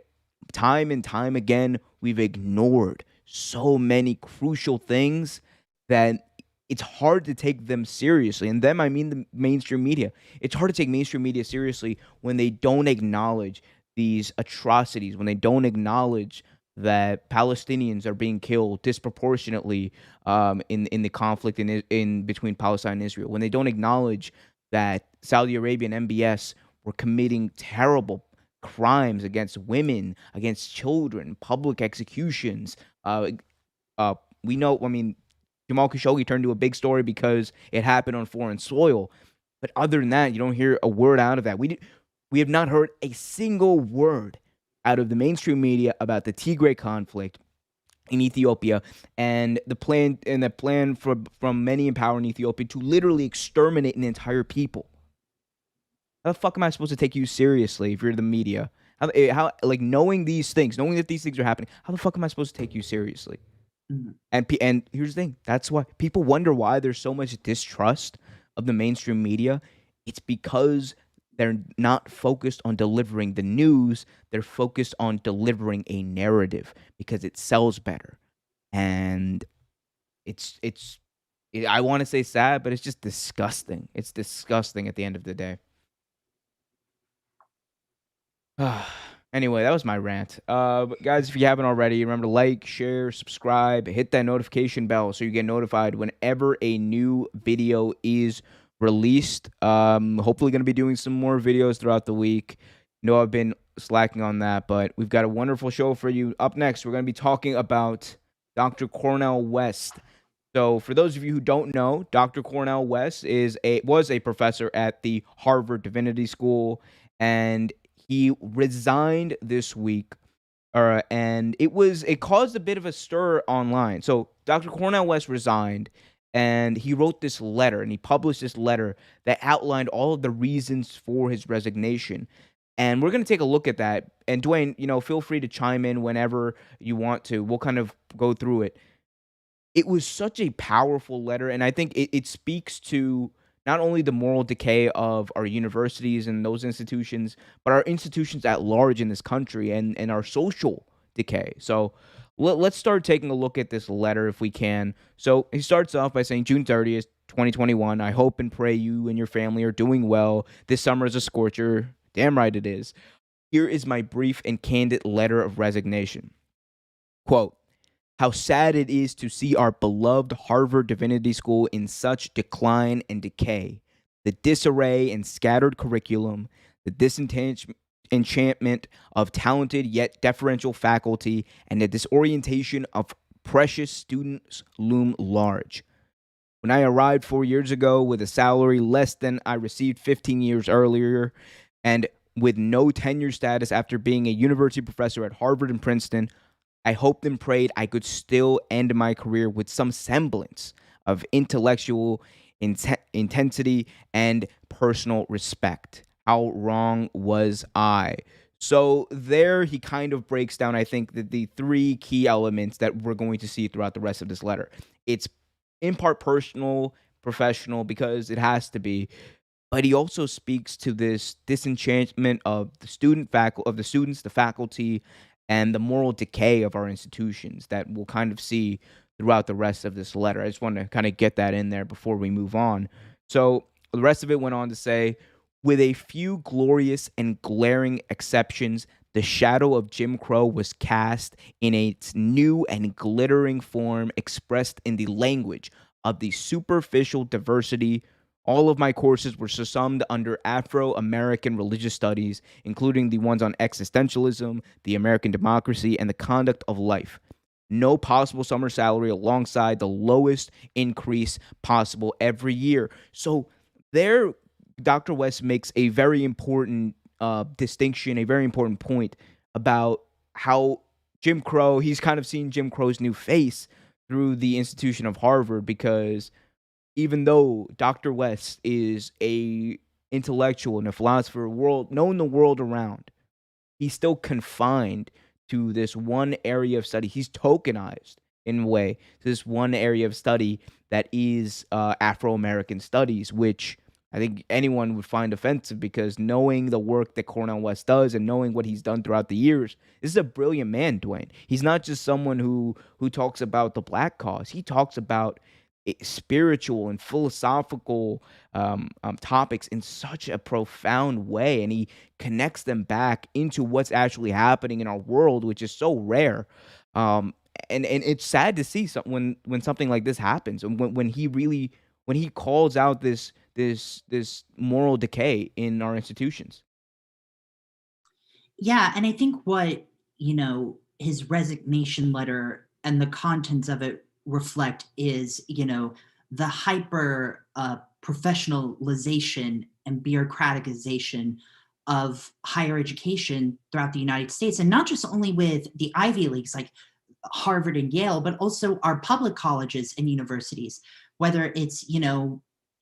time again, we've ignored so many crucial things that it's hard to take them seriously. And them, I mean the mainstream media. It's hard to take mainstream media seriously when they don't acknowledge these atrocities, when they don't acknowledge that Palestinians are being killed disproportionately in the conflict in between Palestine and Israel, when they don't acknowledge that Saudi Arabia and MBS were committing terrible crimes against women, against children, public executions. We know, I mean, Jamal Khashoggi turned into a big story because it happened on foreign soil. But other than that, you don't hear a word out of that. We have not heard a single word out of the mainstream media about the Tigray conflict in Ethiopia and the plan from many in power in Ethiopia to literally exterminate an entire people. How the fuck am I supposed to take you seriously if you're the media? How like knowing these things, knowing that these things are happening, how the fuck am I supposed to take you seriously?
Mhm.
And here's the thing. That's why people wonder why there's so much distrust of the mainstream media. It's because they're not focused on delivering the news. They're focused on delivering a narrative because it sells better. And I want to say sad, but it's just disgusting. It's disgusting at the end of the day. Anyway, that was my rant. But guys, if you haven't already, remember to like, share, subscribe, hit that notification bell so you get notified whenever a new video is released. Hopefully going to be doing some more videos throughout the week. I've been slacking on that, but we've got a wonderful show for you. Up next, we're going to be talking about Dr. Cornel West. So, for those of you who don't know, Dr. Cornel West was a professor at the Harvard Divinity School, and he resigned this week. And it caused a bit of a stir online. So, Dr. Cornel West resigned, and he wrote this letter, and he published this letter that outlined all of the reasons for his resignation. And we're going to take a look at that. And Dwayne, feel free to chime in whenever you want to. We'll kind of go through it. It was such a powerful letter, and I think it speaks to not only the moral decay of our universities and those institutions, but our institutions at large in this country and our social decay. So let's start taking a look at this letter if we can. So he starts off by saying, June 30th, 2021, I hope and pray you and your family are doing well. This summer is a scorcher. Damn right it is. Here is my brief and candid letter of resignation. Quote, how sad it is to see our beloved Harvard Divinity School in such decline and decay. The disarray and scattered curriculum, the disenchantment of talented yet deferential faculty, and the disorientation of precious students loom large. When I arrived 4 years ago with a salary less than I received 15 years earlier, and with no tenure status after being a university professor at Harvard and Princeton, I hoped and prayed I could still end my career with some semblance of intellectual intensity and personal respect. How wrong was I? So there he kind of breaks down, I think, the three key elements that we're going to see throughout the rest of this letter. It's in part personal, professional, because it has to be, but he also speaks to this disenchantment of the students, the faculty, and the moral decay of our institutions that we'll kind of see throughout the rest of this letter. I just want to kind of get that in there before we move on. So the rest of it went on to say, with a few glorious and glaring exceptions, the shadow of Jim Crow was cast in its new and glittering form expressed in the language of the superficial diversity. All of my courses were subsumed under Afro-American religious studies, including the ones on existentialism, the American democracy, and the conduct of life. No possible summer salary alongside the lowest increase possible every year. So there, Dr. West makes a very important distinction, a very important point about how Jim Crow, he's kind of seen Jim Crow's new face through the institution of Harvard, because even though Dr. West is a intellectual and a philosopher known the world around, he's still confined to this one area of study. He's tokenized in a way to this one area of study that is Afro-American studies, which I think anyone would find offensive, because knowing the work that Cornel West does and knowing what he's done throughout the years, this is a brilliant man, Dwayne. He's not just someone who talks about the Black cause. He talks about spiritual and philosophical topics in such a profound way, and he connects them back into what's actually happening in our world, which is so rare. And it's sad to see when something like this happens, and when he calls out this moral decay in our institutions.
Yeah, and I think what, his resignation letter and the contents of it reflect is, the hyper professionalization and bureaucratization of higher education throughout the United States, and not just only with the Ivy Leagues like Harvard and Yale, but also our public colleges and universities, whether it's,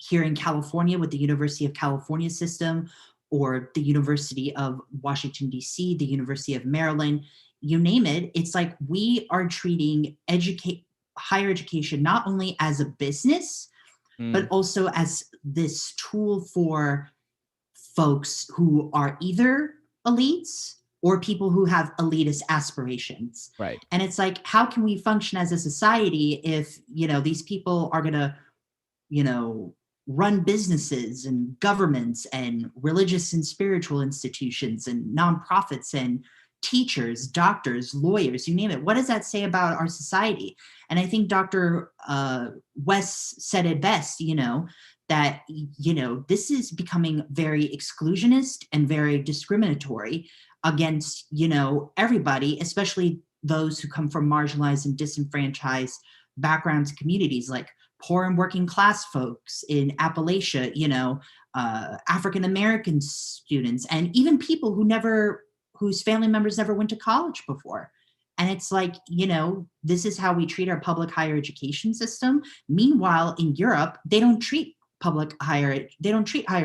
here in California with the University of California system, or the University of Washington, D.C., the University of Maryland, you name it. It's like we are treating higher education not only as a business, but also as this tool for folks who are either elites or people who have elitist aspirations.
Right.
And it's like, how can we function as a society if, these people are going to, run businesses and governments and religious and spiritual institutions and nonprofits and teachers, doctors, lawyers, you name it. What does that say about our society? And I think Dr. West said it best, that, this is becoming very exclusionist and very discriminatory. against, everybody, especially those who come from marginalized and disenfranchised backgrounds and communities, like poor and working class folks in Appalachia, African American students, and even people whose family members never went to college before. And it's like, this is how we treat our public higher education system. Meanwhile, in Europe, they don't treat higher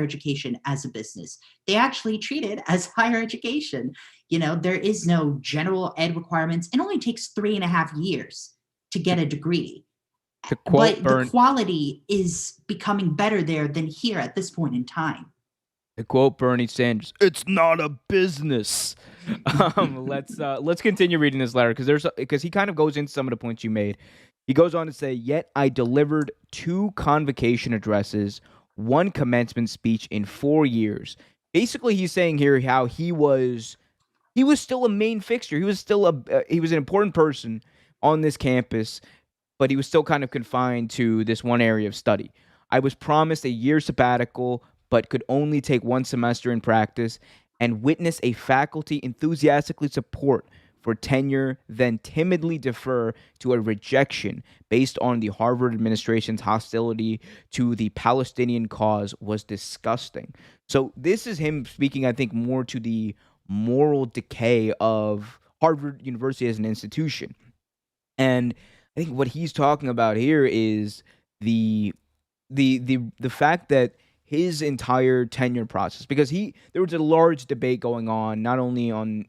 education as a business. They actually treat it as higher education. There is no general ed requirements. It only takes 3.5 years to get a degree.
To quote
But the
Bern,
quality is becoming better there than here at this point in time.
to quote Bernie Sanders, "It's not a business." Let's continue reading this letter because he kind of goes into some of the points you made. He goes on to say, "Yet I delivered 2 convocation addresses, 1 commencement speech in 4 years." Basically, he's saying here how he was still a main fixture. He was an important person on this campus, but he was still kind of confined to this one area of study. I was promised a year sabbatical, but could only take 1 semester in practice and witness a faculty enthusiastically support for tenure, then timidly defer to a rejection based on the Harvard administration's hostility to the Palestinian cause was disgusting. So this is him speaking, I think, more to the moral decay of Harvard University as an institution. And I think what he's talking about here is the the fact that his entire tenure process, because he there was a large debate going on not only on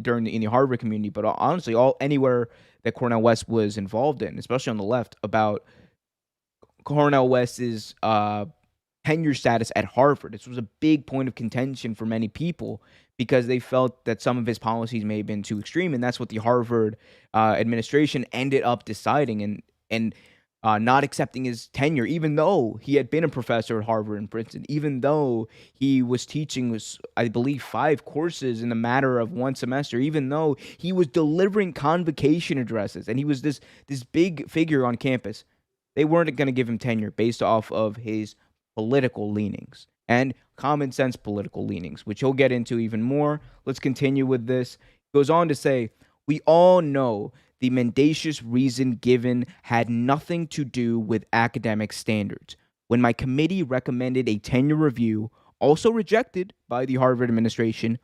during in the Harvard community, but honestly all anywhere that Cornel West was involved in, especially on the left, about Cornel West's tenure status at Harvard. This was a big point of contention for many people because they felt that some of his policies may have been too extreme, and that's what the Harvard administration ended up deciding and not accepting his tenure, even though he had been a professor at Harvard and Princeton, even though he was teaching, I believe, 5 courses in a matter of 1 semester, even though he was delivering convocation addresses, and he was this big figure on campus. They weren't going to give him tenure based off of his political leanings and common sense political leanings, which he'll get into even more. Let's continue with this. He goes on to say, "We all know the mendacious reason given had nothing to do with academic standards. When my committee recommended a tenure review, also rejected by the Harvard administration,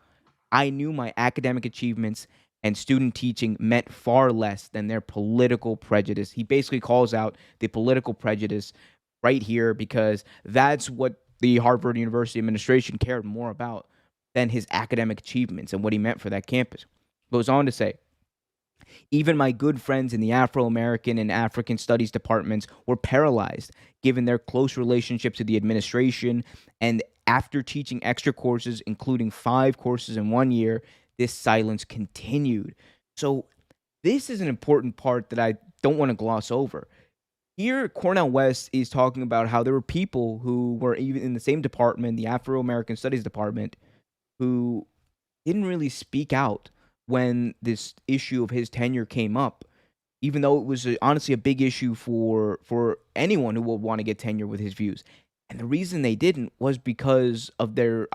I knew my academic achievements and student teaching meant far less than their political prejudice." He basically calls out the political prejudice right here because that's what the Harvard University administration cared more about than his academic achievements and what he meant for that campus. Goes on to say, "Even my good friends in the Afro American and African Studies departments were paralyzed given their close relationship to the administration. And after teaching extra courses, including 5 courses in 1 year, this silence continued." So, this is an important part that I don't want to gloss over. Here, Cornel West is talking about how there were people who were even in the same department, the Afro American Studies department, who didn't really speak out when this issue of his tenure came up, even though it was honestly a big issue for anyone who would want to get tenure with his views. And the reason they didn't was because of their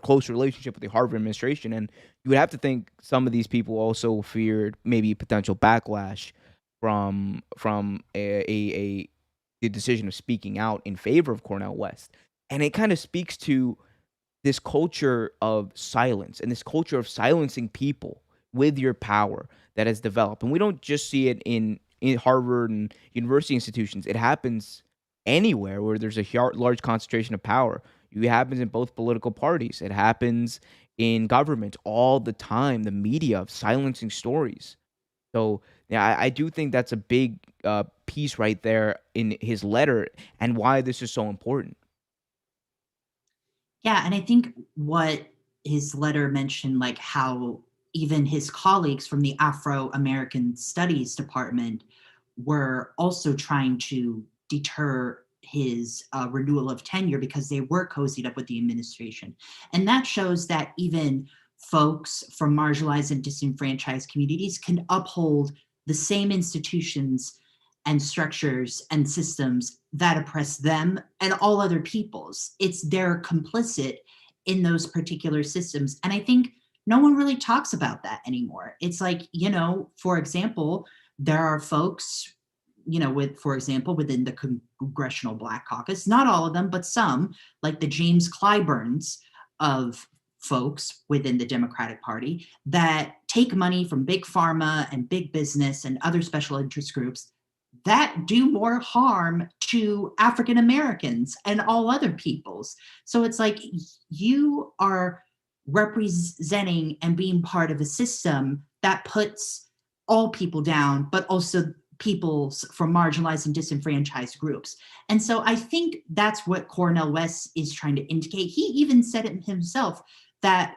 close relationship with the Harvard administration. And you would have to think some of these people also feared maybe potential backlash from the decision of speaking out in favor of Cornel West. And it kind of speaks to this culture of silence and this culture of silencing people with your power that has developed. And we don't just see it in Harvard and university institutions. It happens anywhere where there's a large concentration of power. It happens in both political parties. It happens in government all the time. The media of silencing stories. So yeah, I do think that's a big piece right there in his letter and why this is so important.
Yeah, and I think what his letter mentioned, like how even his colleagues from the Afro American Studies Department were also trying to deter his renewal of tenure because they were cozied up with the administration. And that shows that even folks from marginalized and disenfranchised communities can uphold the same institutions and structures and systems that oppress them and all other peoples. It's they're complicit in those particular systems. And I think no one really talks about that anymore. It's like, for example, there are folks, for example, within the Congressional Black Caucus, not all of them, but some, like the James Clyburns of folks within the Democratic Party, that take money from big pharma and big business and other special interest groups that do more harm to African Americans and all other peoples. So it's like you are representing and being part of a system that puts all people down, but also people from marginalized and disenfranchised groups. And so I think that's what Cornel West is trying to indicate. He even said it himself that,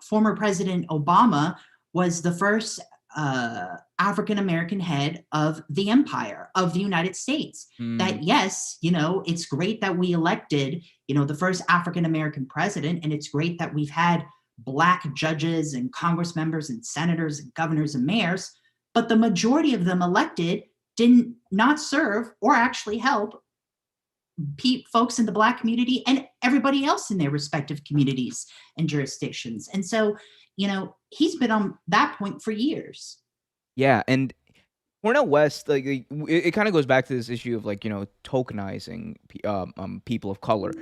former President Obama was the first African American head of the empire of the United States.
Mm,
That, yes, it's great that we elected, the first African American president, and it's great that we've had Black judges and Congress members and senators and governors and mayors, but the majority of them elected didn't not serve or actually help folks in the Black community and everybody else in their respective communities and jurisdictions. And so, he's been on that point for years.
yeah, and Cornel West, it kind of goes back to this issue of tokenizing people of color.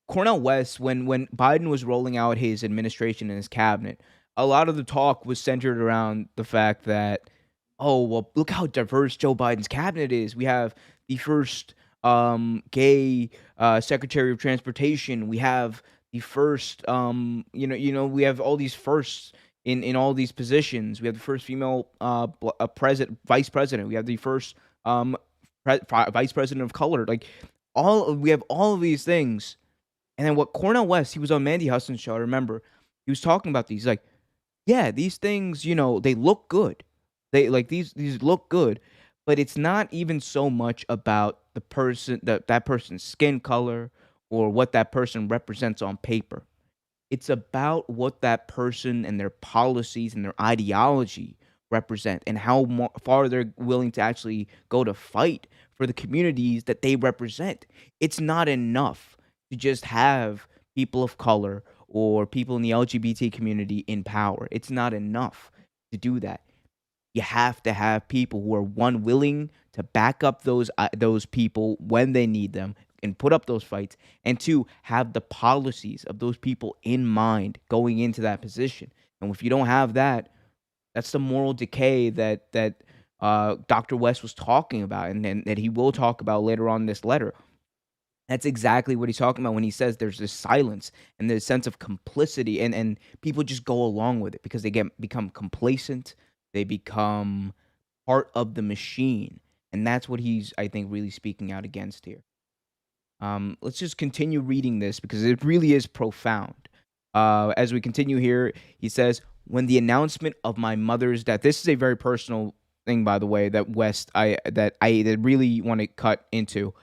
Cornel West, when Biden was rolling out his administration and his cabinet, a lot of the talk was centered around the fact that, oh well, look how diverse Joe Biden's cabinet is. We have the first gay Secretary of Transportation. We have the first we have all these firsts in all these positions. We have the first female president, vice president. We have the first vice president of color. We have all of these things. And then what Cornel West, he was on Mandy Huston's show. I remember he was talking about these. Like, yeah, these things, they look good. They like these look good, but it's not even so much about the person that person's skin color or what that person represents on paper. It's about what that person and their policies and their ideology represent and how far they're willing to actually go to fight for the communities that they represent. It's not enough to just have people of color or people in the LGBT community in power. It's not enough to do that. You have to have people who are one willing to back up those people when they need them and put up those fights, and two, have the policies of those people in mind going into that position. And if you don't have that, that's the moral decay that Dr. West was talking about, and that he will talk about later on in this letter. That's exactly what he's talking about when he says there's this silence and this sense of complicity, and people just go along with it because they become complacent. They become part of the machine, and that's what he's, I think, really speaking out against here. Let's just continue reading this because it really is profound. As we continue here, he says, "When the announcement of my mother's death," this is a very personal thing, by the way, that I really want to cut into.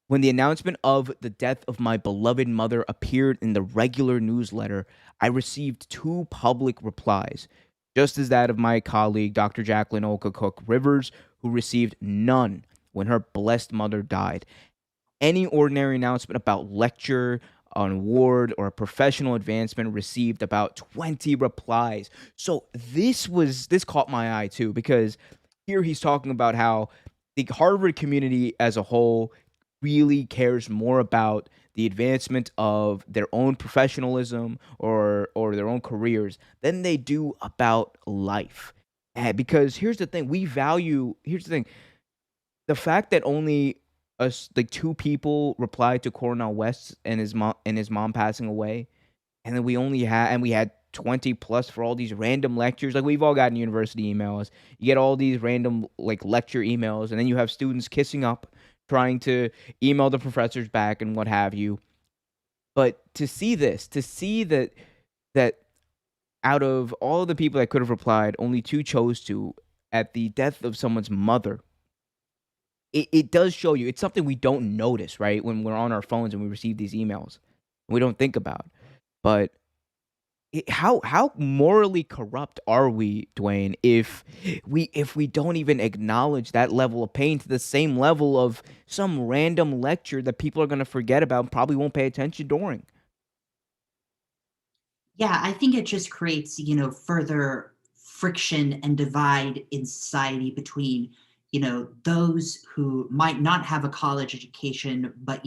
"When the announcement of the death of my beloved mother appeared in the regular newsletter, I received two public replies, just as that of my colleague, Dr. Jacqueline Olka Cook Rivers, who received none when her blessed mother died. Any ordinary announcement about lecture, an award, or a professional advancement received about 20 replies." So this caught my eye too, because here he's talking about how the Harvard community as a whole really cares more about the advancement of their own professionalism or their own careers than they do about life. Because here's the thing, the fact that only us like two people replied to Cornel West and his mom passing away, and then we had 20 plus for all these random lectures. Like, we've all gotten university emails. You get all these random like lecture emails, and then you have students kissing up, trying to email the professors back and what have you. But to see that out of all the people that could have replied, only two chose to at the death of someone's mother. It does show you it's something we don't notice, right? When we're on our phones and we receive these emails, we don't think about. But how morally corrupt are we, Dwayne, if we don't even acknowledge that level of pain to the same level of some random lecture that people are going to forget about and probably won't pay attention during?
Yeah, I think it just creates, further friction and divide in society between, those who might not have a college education, but,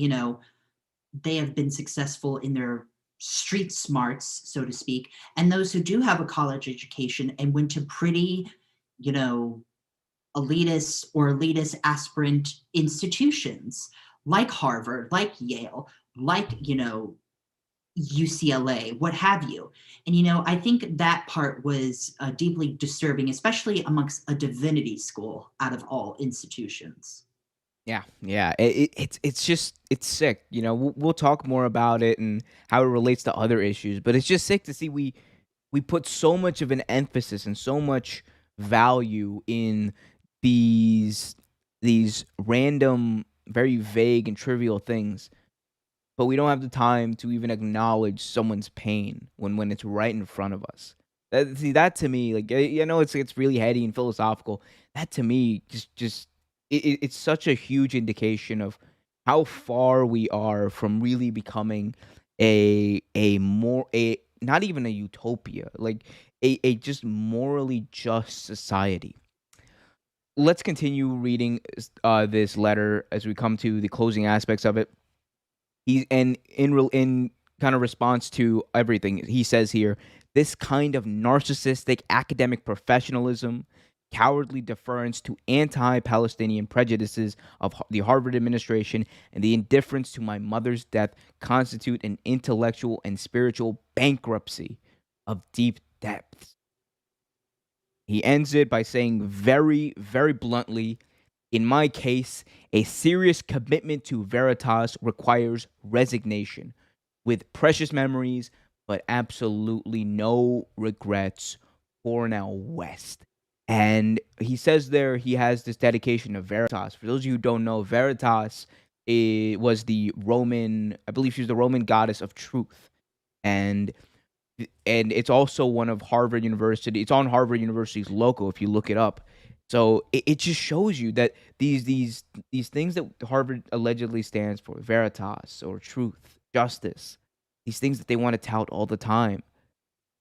they have been successful in their street smarts, so to speak, and those who do have a college education and went to pretty, you know, elitist or elitist aspirant institutions like Harvard, like Yale, like, UCLA, what have you. And, I think that part was deeply disturbing, especially amongst a divinity school out of all institutions.
Yeah, yeah. It's just it's sick. We'll talk more about it and how it relates to other issues, but it's just sick to see we put so much of an emphasis and so much value in these these random, very vague and trivial things, but we don't have the time to even acknowledge someone's pain when it's right in front of us. That to me, like, know it's really heady and philosophical. That to me just it's such a huge indication of how far we are from really becoming a not even a utopia, like a just morally just society. Let's continue reading this letter as we come to the closing aspects of it. He and in kind of response to everything he says here, this kind of narcissistic academic professionalism, cowardly deference to anti-Palestinian prejudices of the Harvard administration, and the indifference to my mother's death constitute an intellectual and spiritual bankruptcy of deep depths. He ends it by saying very, very bluntly, in my case, a serious commitment to Veritas requires resignation, with precious memories, but absolutely no regrets. Cornel West. And he says there he has this dedication of Veritas. For those of you who don't know, Veritas was the Roman, I believe she was the Roman goddess of truth. And it's also one of Harvard University. It's on Harvard University's logo if you look it up. So it just shows you that these things that Harvard allegedly stands for, veritas or truth, justice, these things that they want to tout all the time,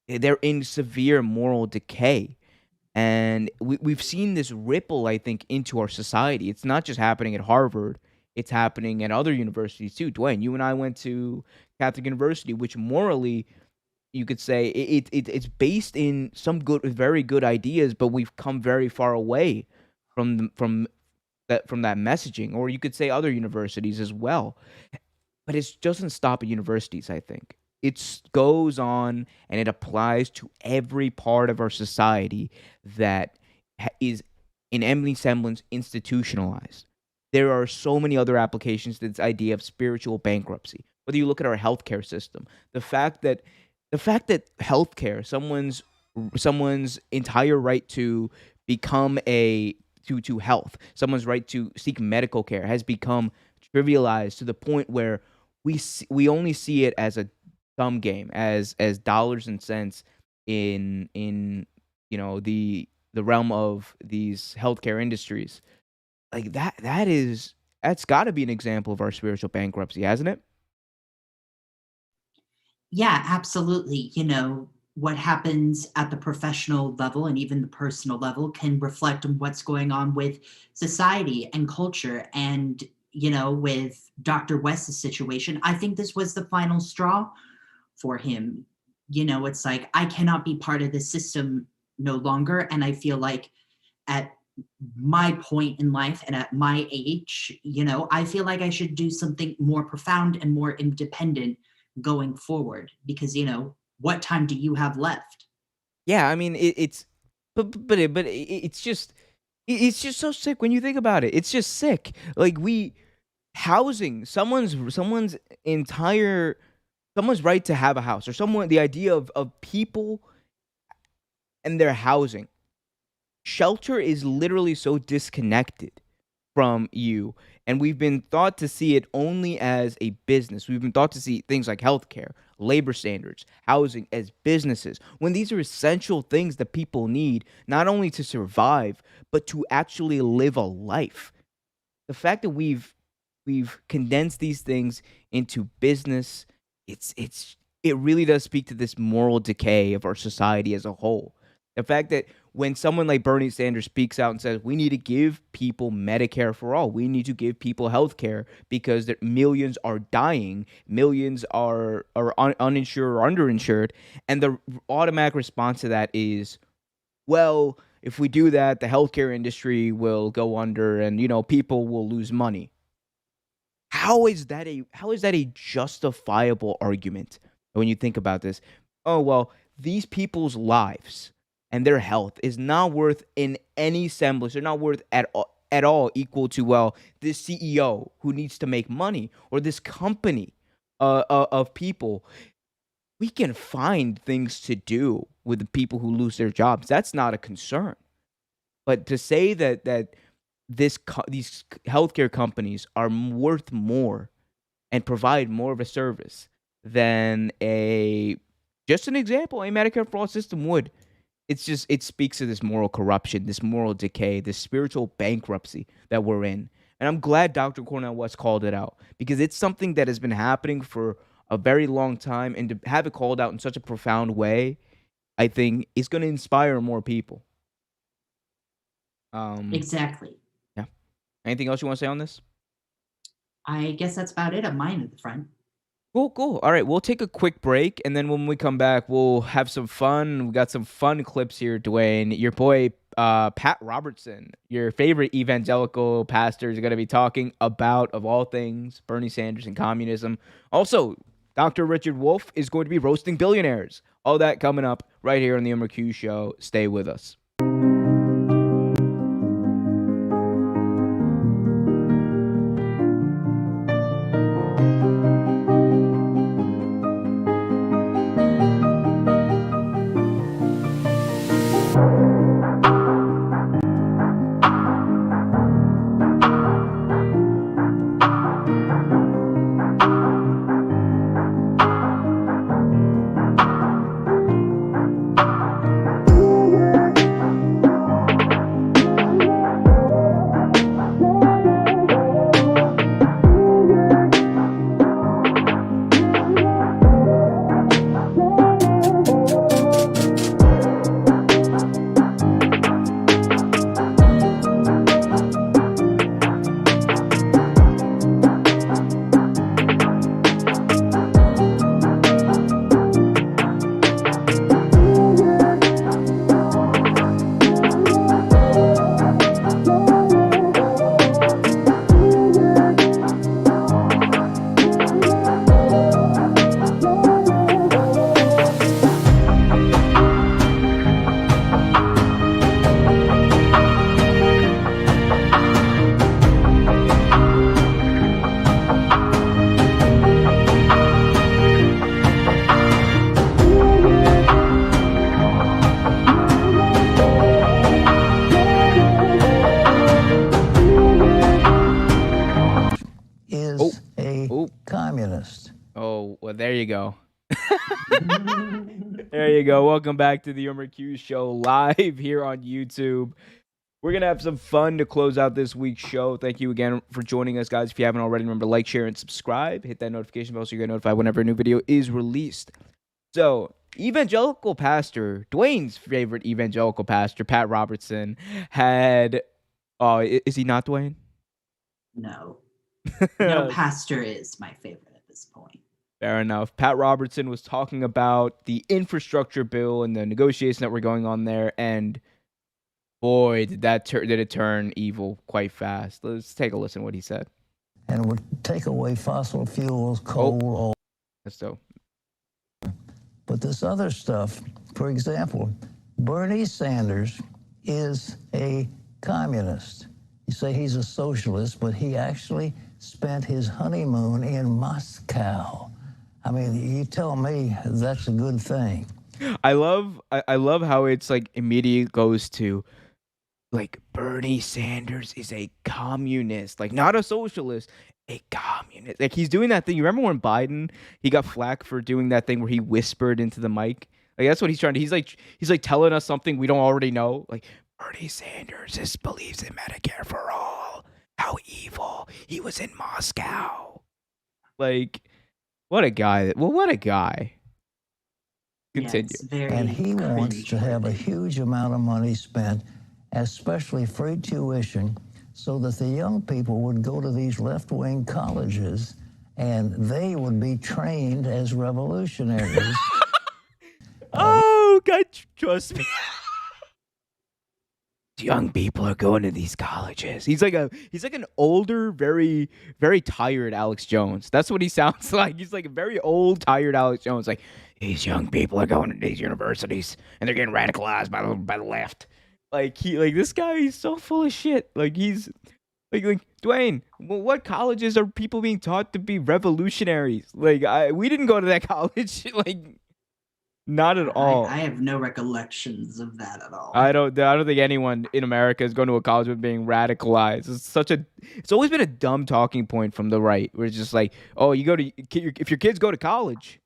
they're in severe moral decay. And we've seen this ripple, I think, into our society. It's not just happening at Harvard, it's happening at other universities too. Dwayne, you and I went to Catholic University, which morally you could say it's based in some good, very good ideas, but we've come very far away from that messaging. Or you could say other universities as well, but it doesn't stop at universities. I think it goes on and it applies to every part of our society that is in any semblance institutionalized. There are so many other applications to this idea of spiritual bankruptcy. Whether you look at our healthcare system, the fact that healthcare, someone's entire right to become a to health, someone's right to seek medical care has become trivialized to the point where we only see it as a dumb game, as dollars and cents in the realm of these healthcare industries. Like that's got to be an example of our spiritual bankruptcy, hasn't it?
Yeah, absolutely. What happens at the professional level and even the personal level can reflect on what's going on with society and culture. And, with Dr. West's situation, I think this was the final straw for him. It's like, I cannot be part of the system no longer. And I feel like at my point in life and at my age, I feel like I should do something more profound and more independent going forward because, what time do you have left?
Yeah, I mean it's it's just so sick when you think about it. It's just sick. Like we housing entire someone's right to have a house, or someone the idea of people and their housing. Shelter is literally so disconnected from you. And we've been taught to see it only as a business. We've been taught to see things like healthcare, labor standards, housing as businesses, when these are essential things that people need, not only to survive, but to actually live a life. The fact that we've condensed these things into business, it's it really does speak to this moral decay of our society as a whole. The fact that when someone like Bernie Sanders speaks out and says, we need to give people Medicare for all, we need to give people health care because millions are dying, millions are uninsured or underinsured. And the automatic response to that is, well, if we do that, the healthcare industry will go under and, people will lose money. How is that a justifiable argument when you think about this? Oh, well, these people's lives and their health is not worth in any semblance. They're not worth at all equal to, well, this CEO who needs to make money or this company of people. We can find things to do with the people who lose their jobs. That's not a concern. But to say that these healthcare companies are worth more and provide more of a service than just an example, a Medicare for all system would. It speaks to this moral corruption, this moral decay, this spiritual bankruptcy that we're in. And I'm glad Dr. Cornel West called it out because it's something that has been happening for a very long time. And to have it called out in such a profound way, I think is going to inspire more people.
Exactly.
Yeah. Anything else you want to say on this?
I guess that's about it on mine at the front.
Cool. All right, we'll take a quick break, and then when we come back, we'll have some fun. We got some fun clips here, Dwayne. Your boy, Pat Robertson, your favorite evangelical pastor, is going to be talking about, of all things, Bernie Sanders and communism. Also, Dr. Richard Wolff is going to be roasting billionaires. All that coming up right here on the Omer Q Show. Stay with us.
Communist.
Oh, well, there you go. There you go. Welcome back to the Omer Q Show live here on YouTube. We're going to have some fun to close out this week's show. Thank you again for joining us, guys. If you haven't already, remember to like, share, and subscribe. Hit that notification bell so you get notified whenever a new video is released. So, evangelical pastor, Dwayne's favorite evangelical pastor, Pat Robertson, had... Oh, is he not Dwayne?
No. No pastor is my favorite at this point.
Fair enough. Pat Robertson was talking about the infrastructure bill and the negotiation that were going on there, and boy, did it turn evil quite fast. Let's take a listen to what he said.
And it would take away fossil fuels, coal, oil.
That's dope.
But this other stuff, for example, Bernie Sanders is a communist. You say he's a socialist, but he actually spent his honeymoon in Moscow. I mean, you tell me that's a good thing.
I love how it's like immediately goes to like Bernie Sanders is a communist, like not a socialist, a communist. Like he's doing that thing. You remember when Biden, he got flack for doing that thing where he whispered into the mic? Like that's what he's trying to. He's like telling us something we don't already know. Like Bernie Sanders believes in Medicare for all. How evil. He was in Moscow. Like, what a guy. Well, what a guy. Continue.
it's very
And he wants to have a
cringeworthy.
huge amount of money spent, especially free tuition, so that the young people would go to these left-wing colleges and they would be trained as revolutionaries.
Oh, God, trust me. Young people are going to these colleges. He's like an older, very, very tired Alex Jones. That's what he sounds like. He's like a very old, tired Alex Jones. Like, these young people are going to these universities and they're getting radicalized by the left. Like this guy, he's so full of shit. Like he's like Dwayne. Well, what colleges are people being taught to be revolutionaries? Like we didn't go to that college. Like not at all.
I have no recollections of that at all.
I don't think anyone in America is going to a college with being radicalized. It's always been a dumb talking point from the right, where it's just like, oh, if your kids go to college,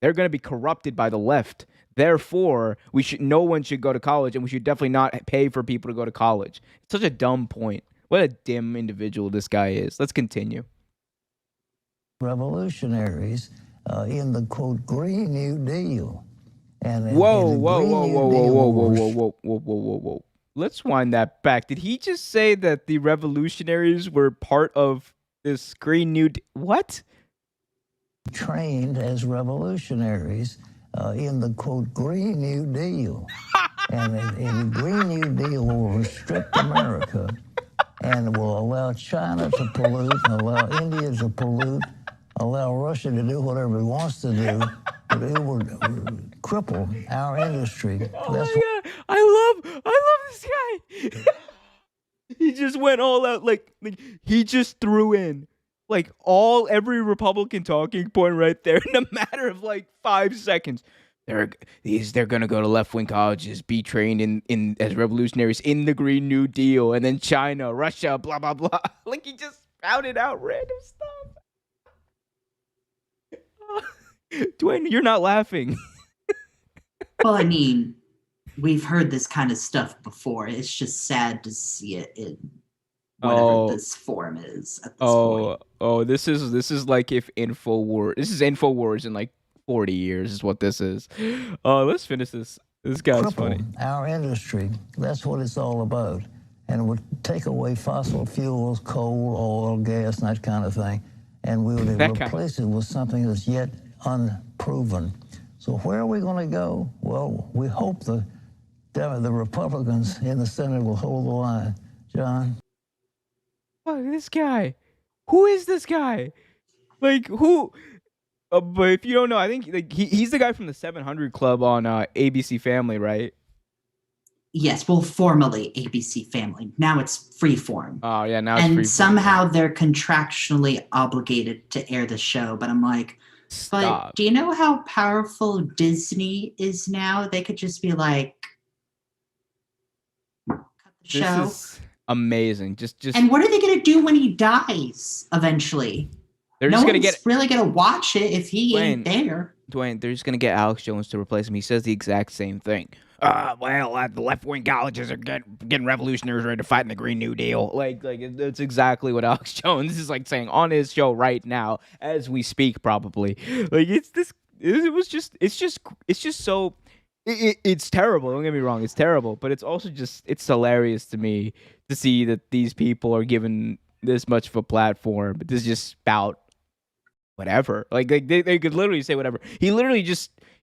they're going to be corrupted by the left. Therefore, no one should go to college, and we should definitely not pay for people to go to college. It's such a dumb point. What a dim individual this guy is. Let's continue.
Revolutionaries in the, quote, Green New Deal. And
Whoa. Let's wind that back. Did he just say that the revolutionaries were part of this Green New Deal? What?
Trained as revolutionaries in the, quote, Green New Deal. And the Green New Deal will restrict America and will allow China to pollute, allow India to pollute, allow Russia to do whatever it wants to do, but it will cripple our industry.
Oh my God. I love this guy. He just went all out. Like he just threw in like every Republican talking point right there in a matter of like 5 seconds. They're gonna go to left-wing colleges, be trained in as revolutionaries in the Green New Deal, and then China, Russia, blah blah blah. Like he just spouted out random stuff. Dwayne, you're not laughing.
Well, I mean, we've heard this kind of stuff before. It's just sad to see it in whatever this form is at this point.
This is like if InfoWars in like 40 years is what this is. Let's finish this. This guy's funny.
Our industry, that's what it's all about. And it would take away fossil fuels, coal, oil, gas, and that kind of thing. And we would replace it with something that's yet unproven. So where are we going to go? Well, we hope the Republicans in the Senate will hold the line. John?
Oh, this guy. Who is this guy? Like, who? But if you don't know, I think like he's the guy from the 700 Club on ABC Family, right?
Yes, well, formerly ABC Family. Now it's Freeform.
Oh, yeah, now it's Freeform.
And somehow they're contractually obligated to air the show, but I'm like, but do you know how powerful Disney is now? They could just be like, cut the show.
This is amazing. Just.
And what are they going to do when he dies eventually?
They're just going to
really going to watch it if he ain't there.
Dwayne, they're just going to get Alex Jones to replace him. He says the exact same thing. The left-wing colleges are getting revolutionaries ready to fight in the Green New Deal. Like that's exactly what Alex Jones is like saying on his show right now as we speak, probably. Like it's just so it's terrible. Don't get me wrong, it's terrible, but it's also it's hilarious to me to see that these people are given this much of a platform, but this just spout whatever. Like they could literally say whatever. He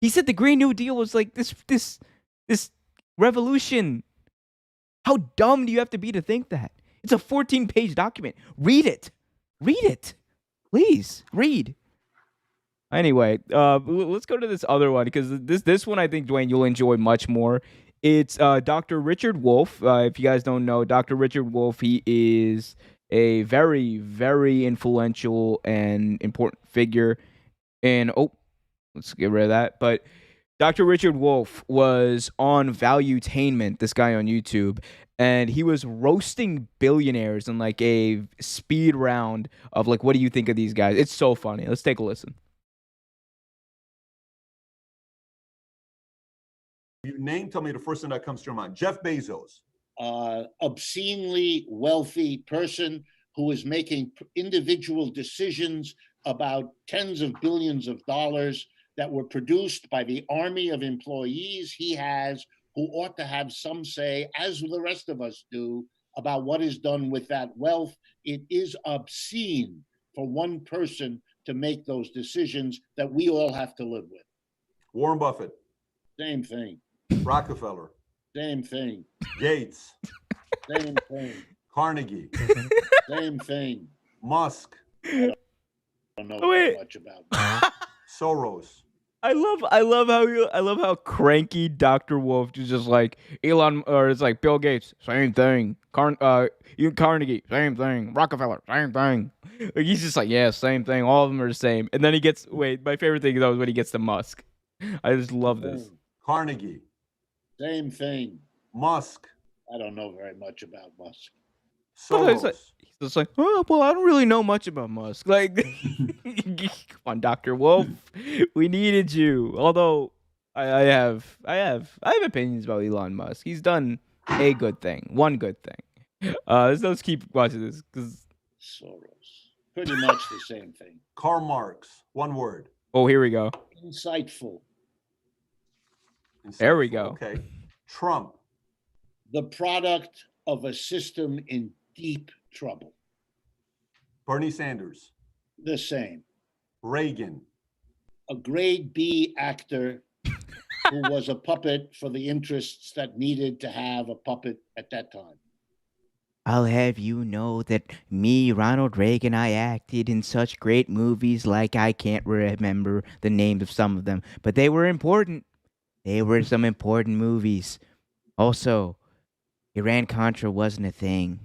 said the Green New Deal was like this revolution. How dumb do you have to be to think that? It's a 14-page document. Read it. Please read. Anyway, let's go to this other one because this one I think, Dwayne, you'll enjoy much more. It's Dr. Richard Wolff. If you guys don't know, Dr. Richard Wolff, he is a very, very influential and important figure. And let's get rid of that. But Dr. Richard Wolff was on Valuetainment, this guy on YouTube, and he was roasting billionaires in like a speed round of like, what do you think of these guys? It's so funny. Let's take a listen.
Tell me the first thing that comes to your mind. Jeff Bezos.
Obscenely wealthy person who is making individual decisions about tens of billions of dollars that were produced by the army of employees he has, who ought to have some say, as the rest of us do, about what is done with that wealth. It is obscene for one person to make those decisions that we all have to live with.
Warren Buffett,
Same thing.
Rockefeller,
Same thing.
Gates,
Same thing.
Carnegie,
Same thing.
Musk,
I don't know
Wait.
much about that.
Soros.
I love how cranky Dr. Wolf is just like Elon, or it's like Bill Gates, same thing. Carnegie, same thing. Rockefeller, same thing. Like, he's just like, yeah, same thing. All of them are the same. And then he gets, my favorite thing though is when he gets to Musk. I just love this.
Carnegie,
Same thing.
Musk,
I don't know very much about Musk.
Soros.
He's just like, oh, well, I don't really know much about Musk. Like, come on, Dr. Wolf, we needed you. Although I have opinions about Elon Musk. He's done a good thing, one good thing. Let's keep watching this because
Soros. Pretty much the same thing.
Karl Marx, one word.
oh, here we go.
Insightful.
There we go.
Okay. Trump,
The product of a system in deep trouble.
Bernie Sanders,
The same.
Reagan,
A grade B actor who was a puppet for the interests that needed to have a puppet at that time.
I'll have you know that me, Ronald Reagan, I acted in such great movies like I can't remember the names of some of them, but they were important. They were some important movies. Also, Iran-Contra wasn't a thing.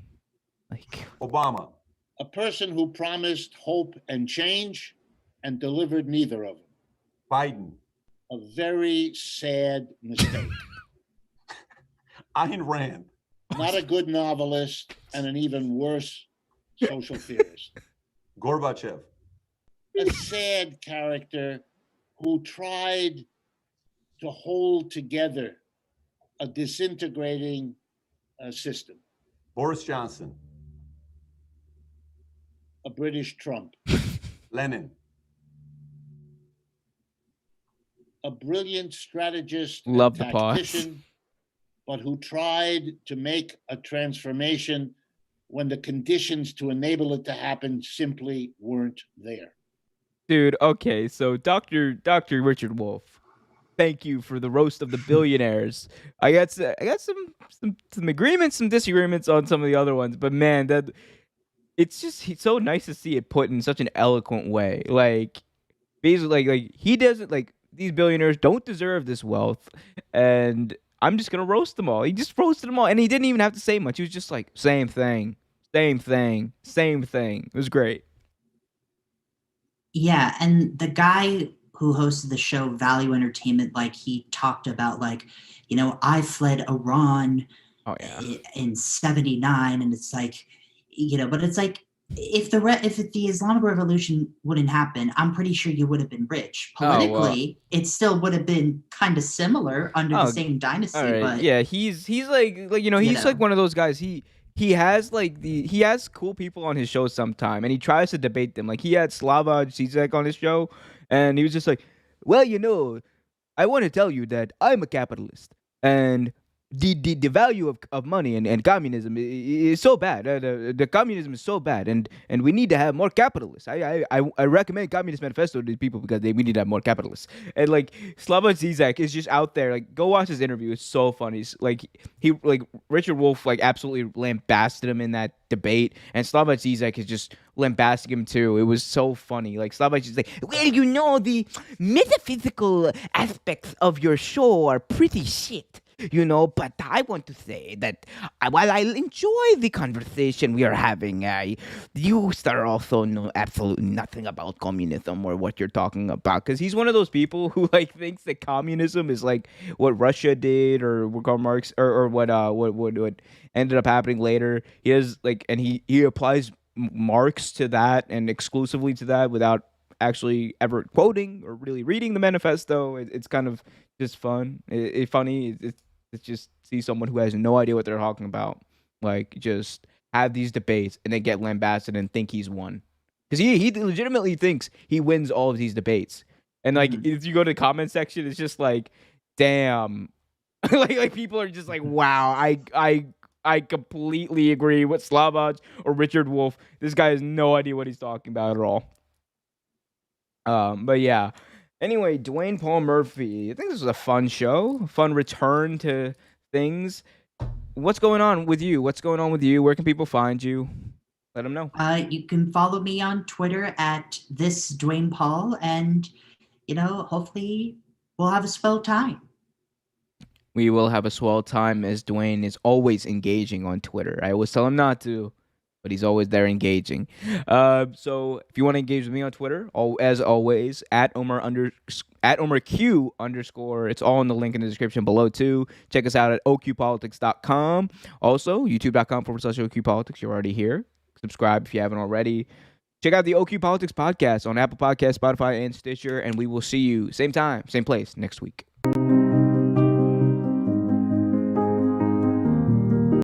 Like,
Obama,
A person who promised hope and change and delivered neither of them.
Biden,
A very sad mistake.
Ayn Rand,
Not a good novelist and an even worse social theorist.
Gorbachev,
A sad character who tried to hold together a disintegrating system.
Boris Johnson,
A British Trump.
Lenin,
A brilliant strategist
Love
and
the pause.
tactician, but who tried to make a transformation when the conditions to enable it to happen simply weren't there.
dude, okay, so Dr. Richard Wolf, thank you for the roast of the billionaires. I got some agreements, some disagreements on some of the other ones, but man, that it's so nice to see it put in such an eloquent way. Like, basically, like he doesn't, like, these billionaires don't deserve this wealth, and I'm just gonna roast them all. He just roasted them all, and he didn't even have to say much. He was just like, same thing, same thing, same thing. It was great.
Yeah, and the guy who hosted the show Value Entertainment, like he talked about, like, I fled Iran
Oh yeah.
in '79, and it's like, but it's like, if the Islamic Revolution wouldn't happen, I'm pretty sure you would have been rich.
Oh, well.
Politically, it still would have been kind of similar under
Oh,
the same dynasty,
All right.
but
Yeah, he's like he's like one of those guys. He has he has cool people on his show sometime, and he tries to debate them. Like, he had Slava Zizek on his show, and he was just like, well, I want to tell you that I'm a capitalist, and the value of money and communism is so bad. The communism is so bad, and we need to have more capitalists. I recommend Communist Manifesto to these people because we need to have more capitalists. And like, Slava Zizek is just out there. Like, go watch his interview. It's so funny. Richard Wolf like absolutely lambasted him in that debate, and Slava Zizek is just lambasting him too. It was so funny. Like, Slava is like, well, the metaphysical aspects of your show are pretty shit. But I want to say that while I enjoy the conversation we are having, you, sir, also know absolutely nothing about communism or what you're talking about. Because he's one of those people who like thinks that communism is like what Russia did, or what Karl Marx, or what ended up happening later. He has like, and he applies Marx to that and exclusively to that without actually ever quoting or really reading the manifesto. It's kind of just fun. It's funny. It's just see someone who has no idea what they're talking about, like, just have these debates and then get lambasted and think he's won, because he legitimately thinks he wins all of these debates. And like
Mhm.
if you go to the comment section, it's just like, damn. like people are just like, wow, I completely agree with Slavoj or Richard Wolf. This guy has no idea what he's talking about at all. But yeah. Anyway, Dwayne Paul Murphy. I think this was a fun show, fun return to things. What's going on with you? What's going on with you? Where can people find you? Let them know.
You can follow me on Twitter at this Dwayne Paul, and hopefully we'll have a swell time.
We will have a swell time as Dwayne is always engaging on Twitter. I always tell him not to, but he's always there engaging. So if you want to engage with me on Twitter, as always, at OmerQ _. It's all in the link in the description below too. Check us out at oqpolitics.com. Also, youtube.com/oqpolitics. You're already here. Subscribe if you haven't already. Check out the OQ Politics podcast on Apple Podcasts, Spotify, and Stitcher, and we will see you same time, same place next week.